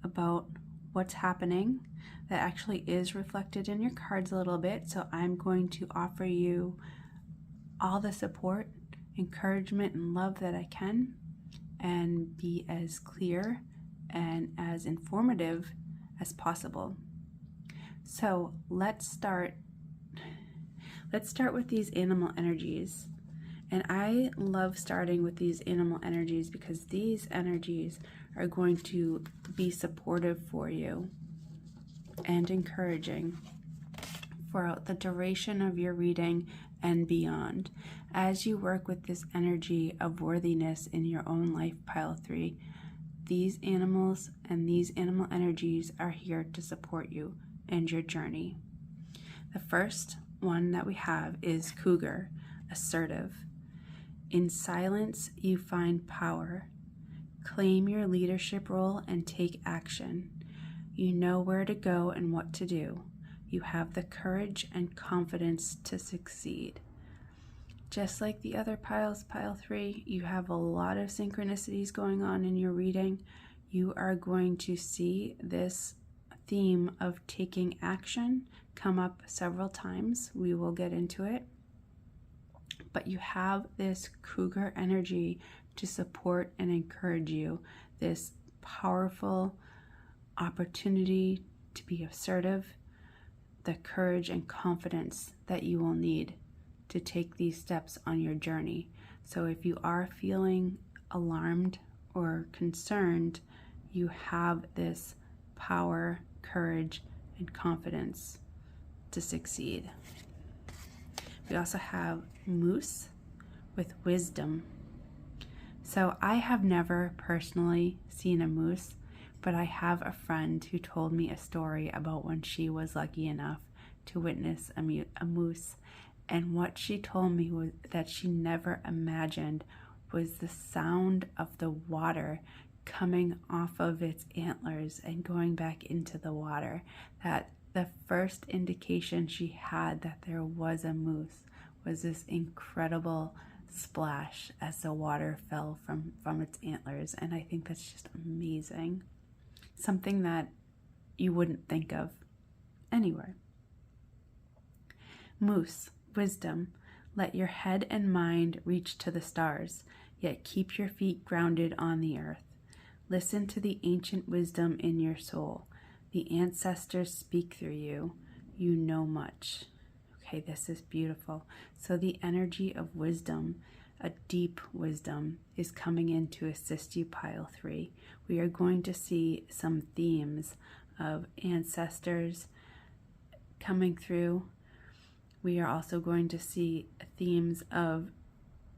about what's happening. That actually is reflected in your cards a little bit, so I'm going to offer you all the support, encouragement, and love that I can, and be as clear and as informative as possible. So let's start with these animal energies. And I love starting with these animal energies because these energies are going to be supportive for you and encouraging for the duration of your reading and beyond. As you work with this energy of worthiness in your own life, Pile 3, these animals and these animal energies are here to support you and your journey. The first one that we have is Cougar, assertive. In silence, you find power. Claim your leadership role and take action. You know where to go and what to do. You have the courage and confidence to succeed. Just like the other piles, Pile 3, you have a lot of synchronicities going on in your reading. You are going to see this theme of taking action come up several times. We will get into it. But you have this Cougar energy to support and encourage you, this powerful opportunity to be assertive, the courage and confidence that you will need to take these steps on your journey. So if you are feeling alarmed or concerned, you have this power, courage, and confidence to succeed. We also have Moose with wisdom. So I have never personally seen a moose, but I have a friend who told me a story about when she was lucky enough to witness a moose. And what she told me was that she never imagined was the sound of the water coming off of its antlers and going back into the water. That the first indication she had that there was a moose was this incredible splash as the water fell from its antlers. And I think that's just amazing. Something that you wouldn't think of anywhere. Moose, wisdom. Let your head and mind reach to the stars, yet keep your feet grounded on the earth. Listen to the ancient wisdom in your soul. The ancestors speak through you. You know much. Okay, this is beautiful. So the energy of wisdom, a deep wisdom, is coming in to assist you, pile 3. We are going to see some themes of ancestors coming through. We are also going to see themes of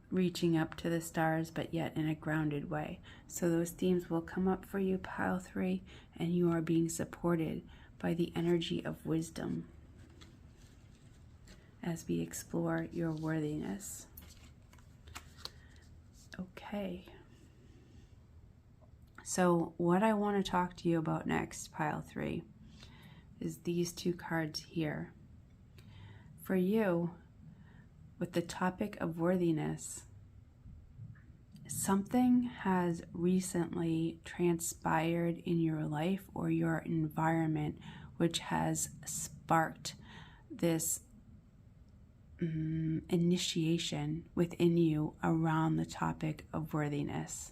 reaching up to the stars, but yet in a grounded way. So those themes will come up for you, pile 3, and you are being supported by the energy of wisdom as we explore your worthiness. Okay. So what I want to talk to you about next, pile 3, is these 2 cards here. For you, with the topic of worthiness, something has recently transpired in your life or your environment which has sparked this initiation within you around the topic of worthiness.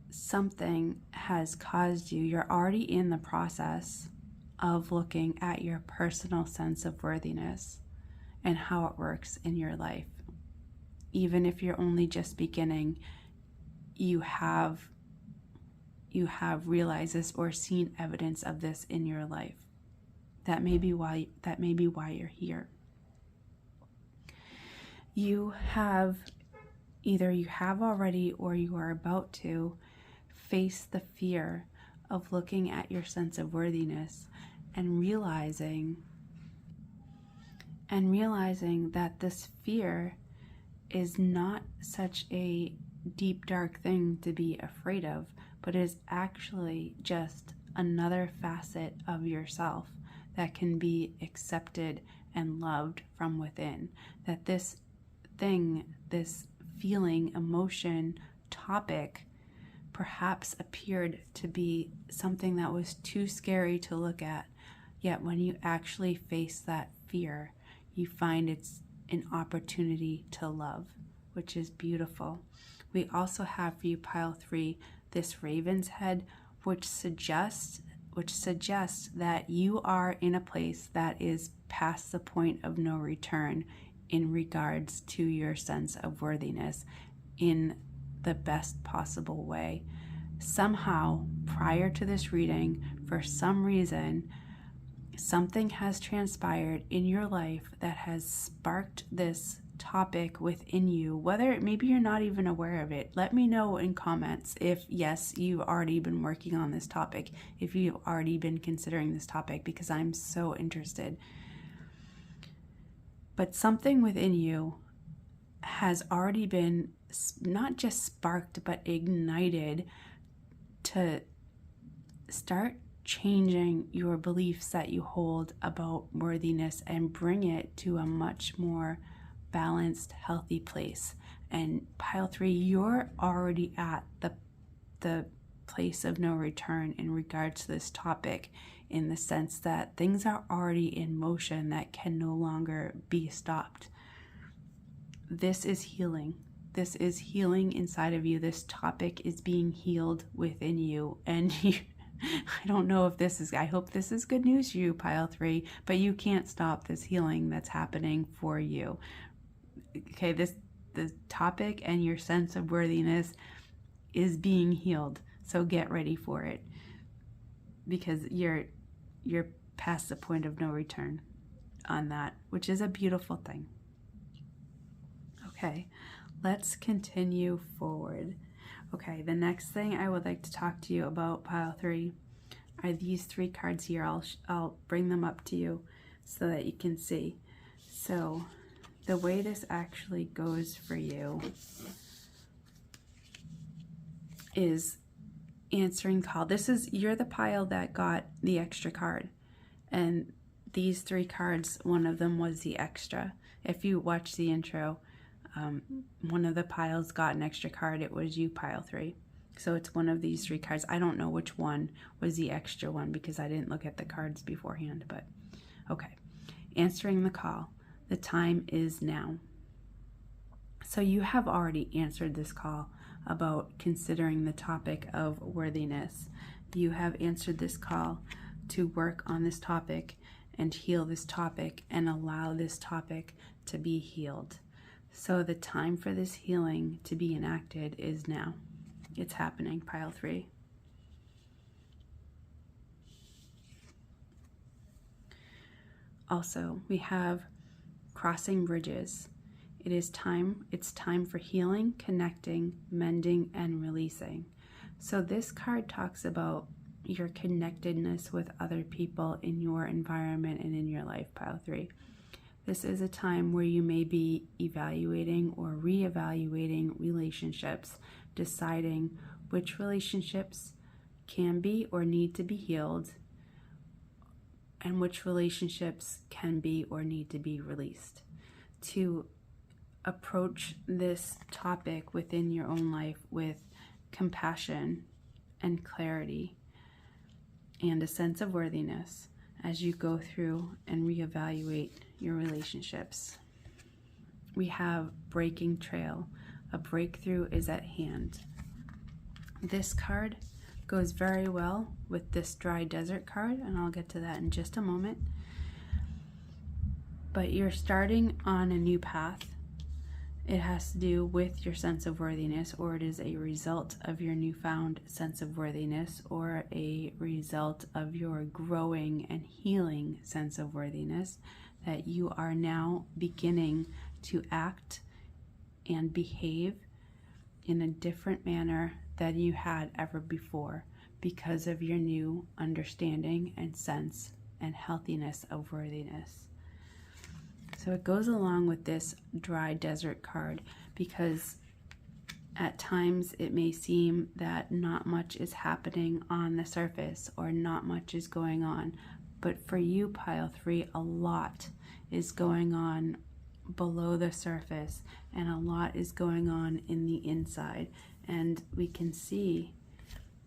Something has caused you, you're already in the process of looking at your personal sense of worthiness and how it works in your life. Even if you're only just beginning, you have realized this or seen evidence of this in your life. That may be why you're here. You have already or you are about to face the fear of looking at your sense of worthiness and realizing that this fear is not such a deep, dark thing to be afraid of, but is actually just another facet of yourself that can be accepted and loved from within. That this thing, this feeling, emotion, topic, perhaps appeared to be something that was too scary to look at, yet when you actually face that fear, you find it's an opportunity to love, which is beautiful. We also have for you, pile 3, this raven's head, which suggests that you are in a place that is past the point of no return in regards to your sense of worthiness in the best possible way. Somehow, prior to this reading, for some reason, something has transpired in your life that has sparked this topic within you, whether maybe you're not even aware of it. Let me know in comments if yes, you've already been working on this topic, if you've already been considering this topic, because I'm so interested. But something within you has already been not just sparked, but ignited to start changing your beliefs that you hold about worthiness and bring it to a much more balanced, healthy place. And pile 3, you're already at the place of no return in regards to this topic, in the sense that things are already in motion that can no longer be stopped. This is healing. This is healing inside of you. This topic is being healed within you. And I don't know if I hope this is good news for you, pile 3, but you can't stop this healing that's happening for you. Okay, the topic and your sense of worthiness is being healed. So get ready for it, because you're past the point of no return on that, which is a beautiful thing. Okay, let's continue forward. Okay, the next thing I would like to talk to you about, pile 3, are these 3 cards here. I'll bring them up to you so that you can see. So the way this actually goes for you is answering call. You're the pile that got the extra card, and these 3 cards, one of them was the extra. If you watch the intro, one of the piles got an extra card. It was you, pile 3. So it's one of these 3 cards. I don't know which one was the extra one because I didn't look at the cards beforehand, but okay. Answering the call. The time is now. So you have already answered this call about considering the topic of worthiness. You have answered this call to work on this topic and heal this topic and allow this topic to be healed. So the time for this healing to be enacted is now. It's happening, pile 3. Also, we have crossing bridges. It's time for healing, connecting, mending, and releasing. So this card talks about your connectedness with other people in your environment and in your life, pile 3. This is a time where you may be evaluating or reevaluating relationships, deciding which relationships can be or need to be healed, and which relationships can be or need to be released. To approach this topic within your own life with compassion and clarity and a sense of worthiness as you go through and reevaluate your relationships. We have breaking trail. A breakthrough is at hand. This card goes very well with this dry desert card, and I'll get to that in just a moment. But you're starting on a new path. It has to do with your sense of worthiness, or it is a result of your newfound sense of worthiness, or a result of your growing and healing sense of worthiness, that you are now beginning to act and behave in a different manner than you had ever before because of your new understanding and sense and healthiness of worthiness. So it goes along with this dry desert card because at times it may seem that not much is happening on the surface or not much is going on. But for you, pile 3, a lot is going on below the surface and a lot is going on in the inside. And we can see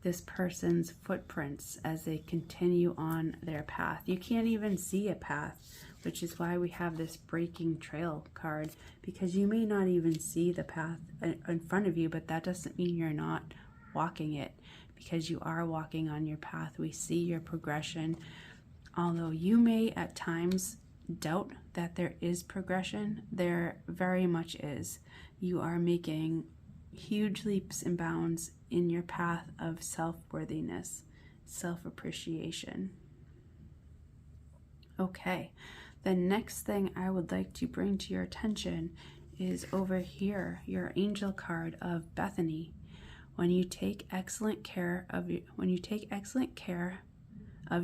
this person's footprints as they continue on their path. You can't even see a path, which is why we have this breaking trail card, because you may not even see the path in front of you, but that doesn't mean you're not walking it, because you are walking on your path. We see your progression. Although you may at times doubt that there is progression, there very much is. You are making huge leaps and bounds in your path of self-worthiness, self-appreciation. Okay, the next thing I would like to bring to your attention is over here, your angel card of Bethany. When you take excellent care of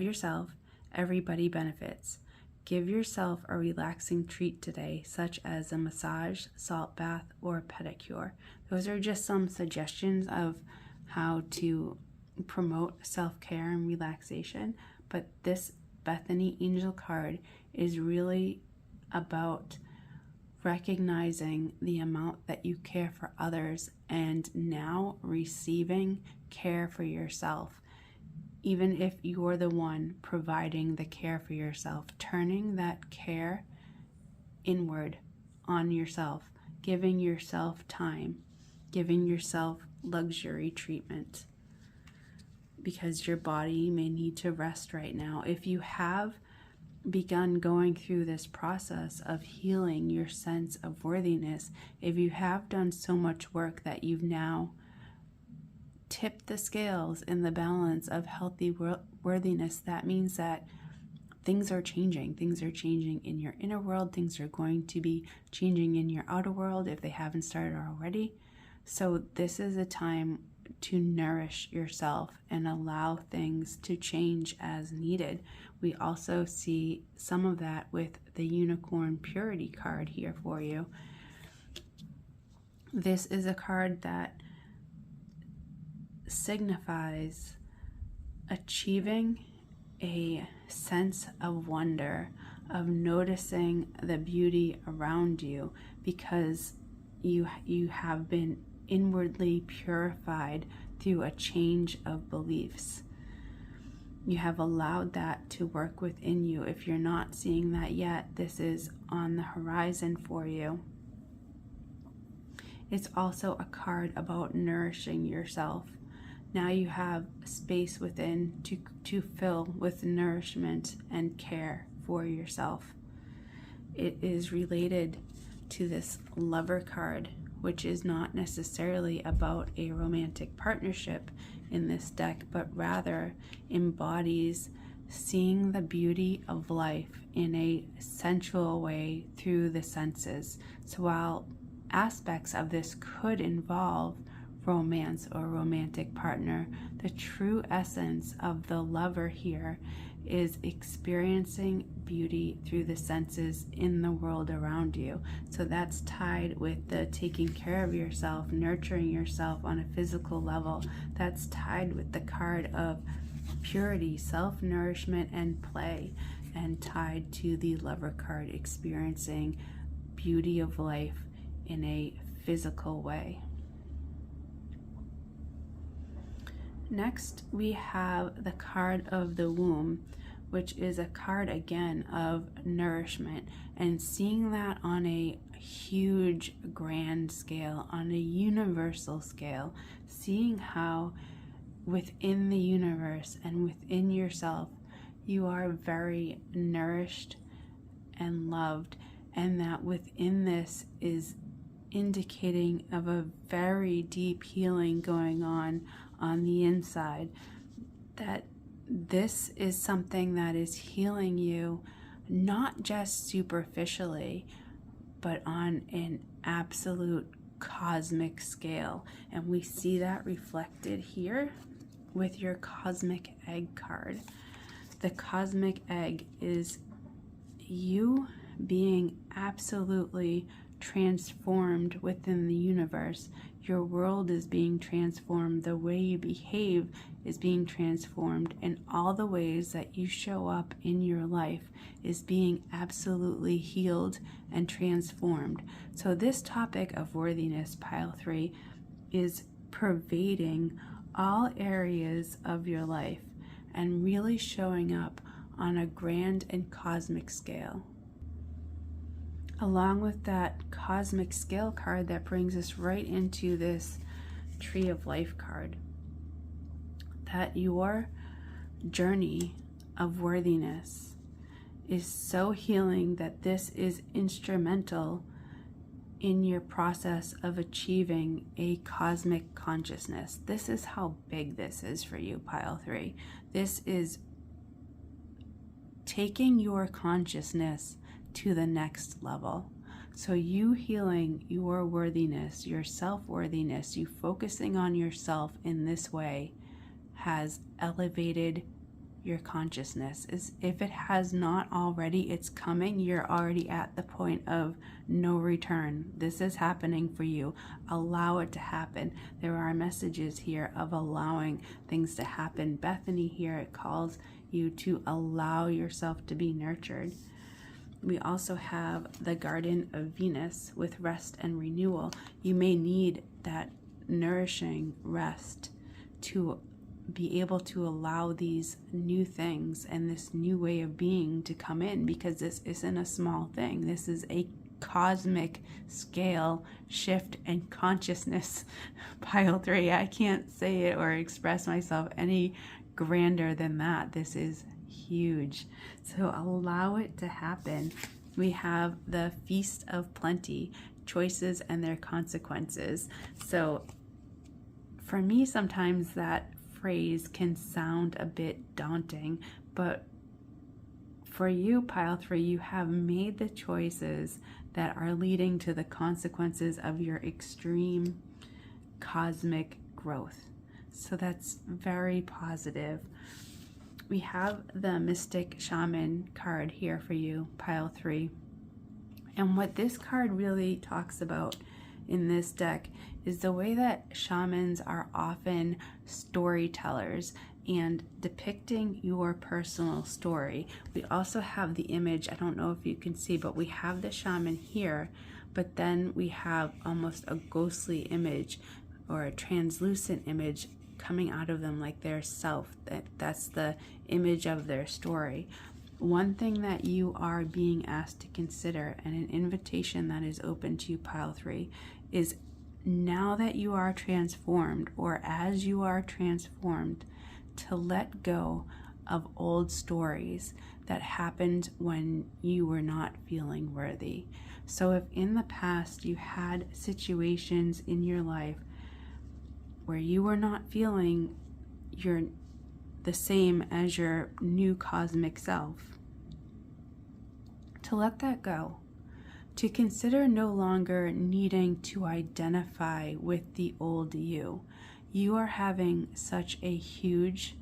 yourself, everybody benefits. Give yourself a relaxing treat today, such as a massage, salt bath, or pedicure. Those are just some suggestions of how to promote self-care and relaxation. But this Bethany angel card is really about recognizing the amount that you care for others and now receiving care for yourself. Even if you're the one providing the care for yourself, turning that care inward on yourself, giving yourself time, giving yourself luxury treatment, because your body may need to rest right now. If you have begun going through this process of healing your sense of worthiness, if you have done so much work that you've now tip the scales in the balance of healthy worthiness, that means that things are changing. Things are changing in your inner world. Things are going to be changing in your outer world if they haven't started already. So this is a time to nourish yourself and allow things to change as needed. We also see some of that with the unicorn purity card here for you. This is a card that signifies achieving a sense of wonder, of noticing the beauty around you, because you have been inwardly purified through a change of beliefs. You have allowed that to work within you. If you're not seeing that yet, this is on the horizon for you. It's also a card about nourishing yourself. Now you have space within to fill with nourishment and care for yourself. It is related to this Lover card, which is not necessarily about a romantic partnership in this deck, but rather embodies seeing the beauty of life in a sensual way through the senses. So while aspects of this could involve romance or romantic partner, the true essence of the Lover here is experiencing beauty through the senses in the world around you. So that's tied with the taking care of yourself, nurturing yourself on a physical level. That's tied with the card of purity, self-nourishment, and play, and tied to the Lover card, experiencing beauty of life in a physical way. Next, we have the card of the womb, which is a card again of nourishment, and seeing that on a huge grand scale, on a universal scale, seeing how within the universe and within yourself you are very nourished and loved, and that within this is indicating of a very deep healing going on the inside, that this is something that is healing you not just superficially, but on an absolute cosmic scale. And we see that reflected here with your cosmic egg card. The cosmic egg is you being absolutely transformed within the universe. Your world is being transformed. The way you behave is being transformed, and all the ways that you show up in your life is being absolutely healed and transformed. So this topic of worthiness, pile 3, is pervading all areas of your life and really showing up on a grand and cosmic scale. Along with that cosmic scale card, that brings us right into this Tree of Life card. That your journey of worthiness is so healing that this is instrumental in your process of achieving a cosmic consciousness. This is how big this is for you, pile 3. This is taking your consciousness to the next level. So you healing your worthiness, your self-worthiness, you focusing on yourself in this way has elevated your consciousness. If it has not already, it's coming. You're already at the point of no return. This is happening for you. Allow it to happen. There are messages here of allowing things to happen. Bethany here, it calls you to allow yourself to be nurtured. We also have the Garden of Venus with rest and renewal. You may need that nourishing rest to be able to allow these new things and this new way of being to come in, because this isn't a small thing. This is a cosmic scale shift and consciousness, pile 3. I can't say it or express myself any grander than that. This is huge. So allow it to happen. We have the Feast of Plenty, choices and their consequences. So for me, sometimes that phrase can sound a bit daunting, but for you, pile 3, you have made the choices that are leading to the consequences of your extreme cosmic growth. So that's very positive. We have the Mystic Shaman card here for you, pile 3. And what this card really talks about in this deck is the way that shamans are often storytellers and depicting your personal story. We also have the image, I don't know if you can see, but we have the shaman here, but then we have almost a ghostly image or a translucent image coming out of them, like their self. That's the image of their story. One thing that you are being asked to consider, and an invitation that is open to you, pile 3, is now that you are transformed, or as you are transformed, to let go of old stories that happened when you were not feeling worthy. So if in the past you had situations in your life where you were not feeling the same as your new cosmic self, to let that go, to consider no longer needing to identify with the old you. You are having such a huge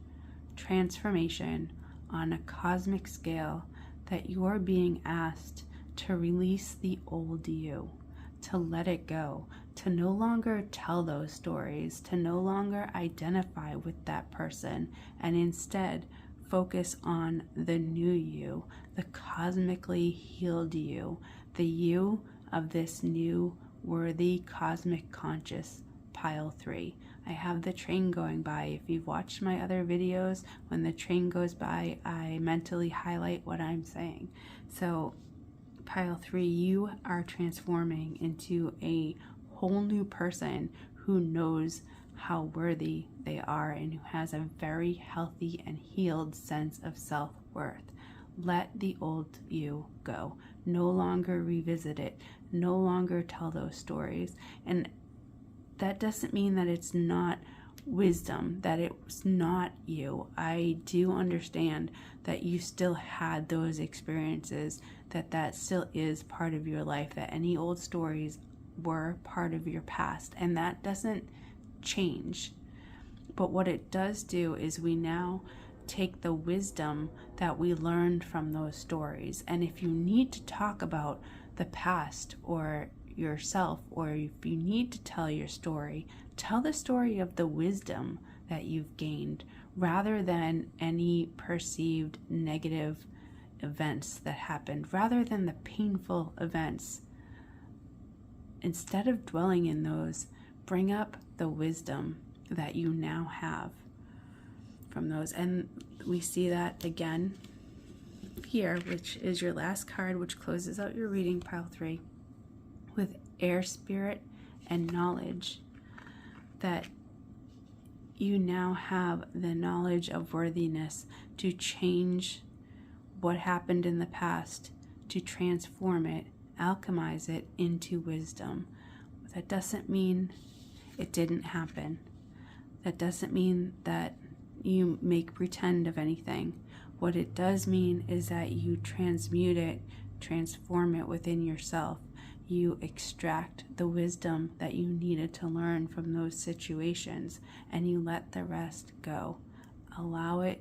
transformation on a cosmic scale that you are being asked to release the old you, to let it go, to no longer tell those stories, to no longer identify with that person, and instead focus on the new you, the cosmically healed you, the you of this new worthy cosmic conscious pile 3. I have the train going by. If you've watched my other videos, when the train goes by, I mentally highlight what I'm saying. So pile 3, you are transforming into a whole new person who knows how worthy they are and who has a very healthy and healed sense of self-worth. Let the old you go. No longer revisit it. No longer tell those stories. And that doesn't mean that it's not wisdom, that it's not you. I do understand that you still had those experiences, that still is part of your life, that any old stories were part of your past, and that doesn't change. But what it does do is we now take the wisdom that we learned from those stories, and if you need to talk about the past or yourself, or if you need to tell your story, tell the story of the wisdom that you've gained rather than any perceived negative events that happened, rather than the painful events. Instead of dwelling in those, bring up the wisdom that you now have from those. And we see that again here, which is your last card, which closes out your reading, pile 3, with air, spirit, and knowledge, that you now have the knowledge of worthiness to change what happened in the past, to transform it, alchemize it into wisdom. That doesn't mean it didn't happen. That doesn't mean that you make pretend of anything. What it does mean is that you transmute it, transform it within yourself. You extract the wisdom that you needed to learn from those situations, and you let the rest go. Allow it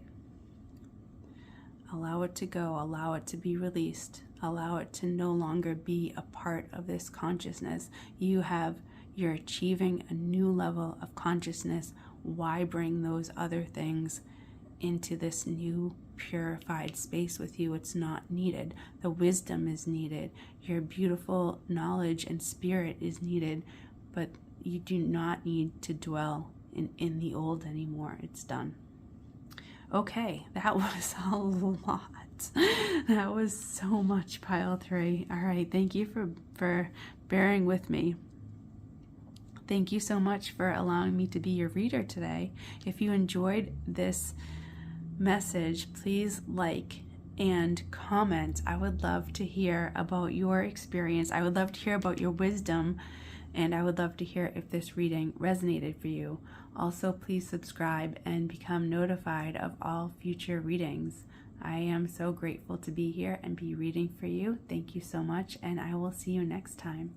to go, allow it to be released, allow it to no longer be a part of this consciousness. You're achieving a new level of consciousness. Why bring those other things into this new purified space with you? It's not needed. The wisdom is needed. Your beautiful knowledge and spirit is needed, but you do not need to dwell in the old anymore. It's done. Okay, that was a lot. That was so much, pile 3. All right, thank you for bearing with me. Thank you so much for allowing me to be your reader today. If you enjoyed this message, please like and comment. I would love to hear about your experience. I would love to hear about your wisdom, and I would love to hear if this reading resonated for you. Also, please subscribe and become notified of all future readings. I am so grateful to be here and be reading for you. Thank you so much, and I will see you next time.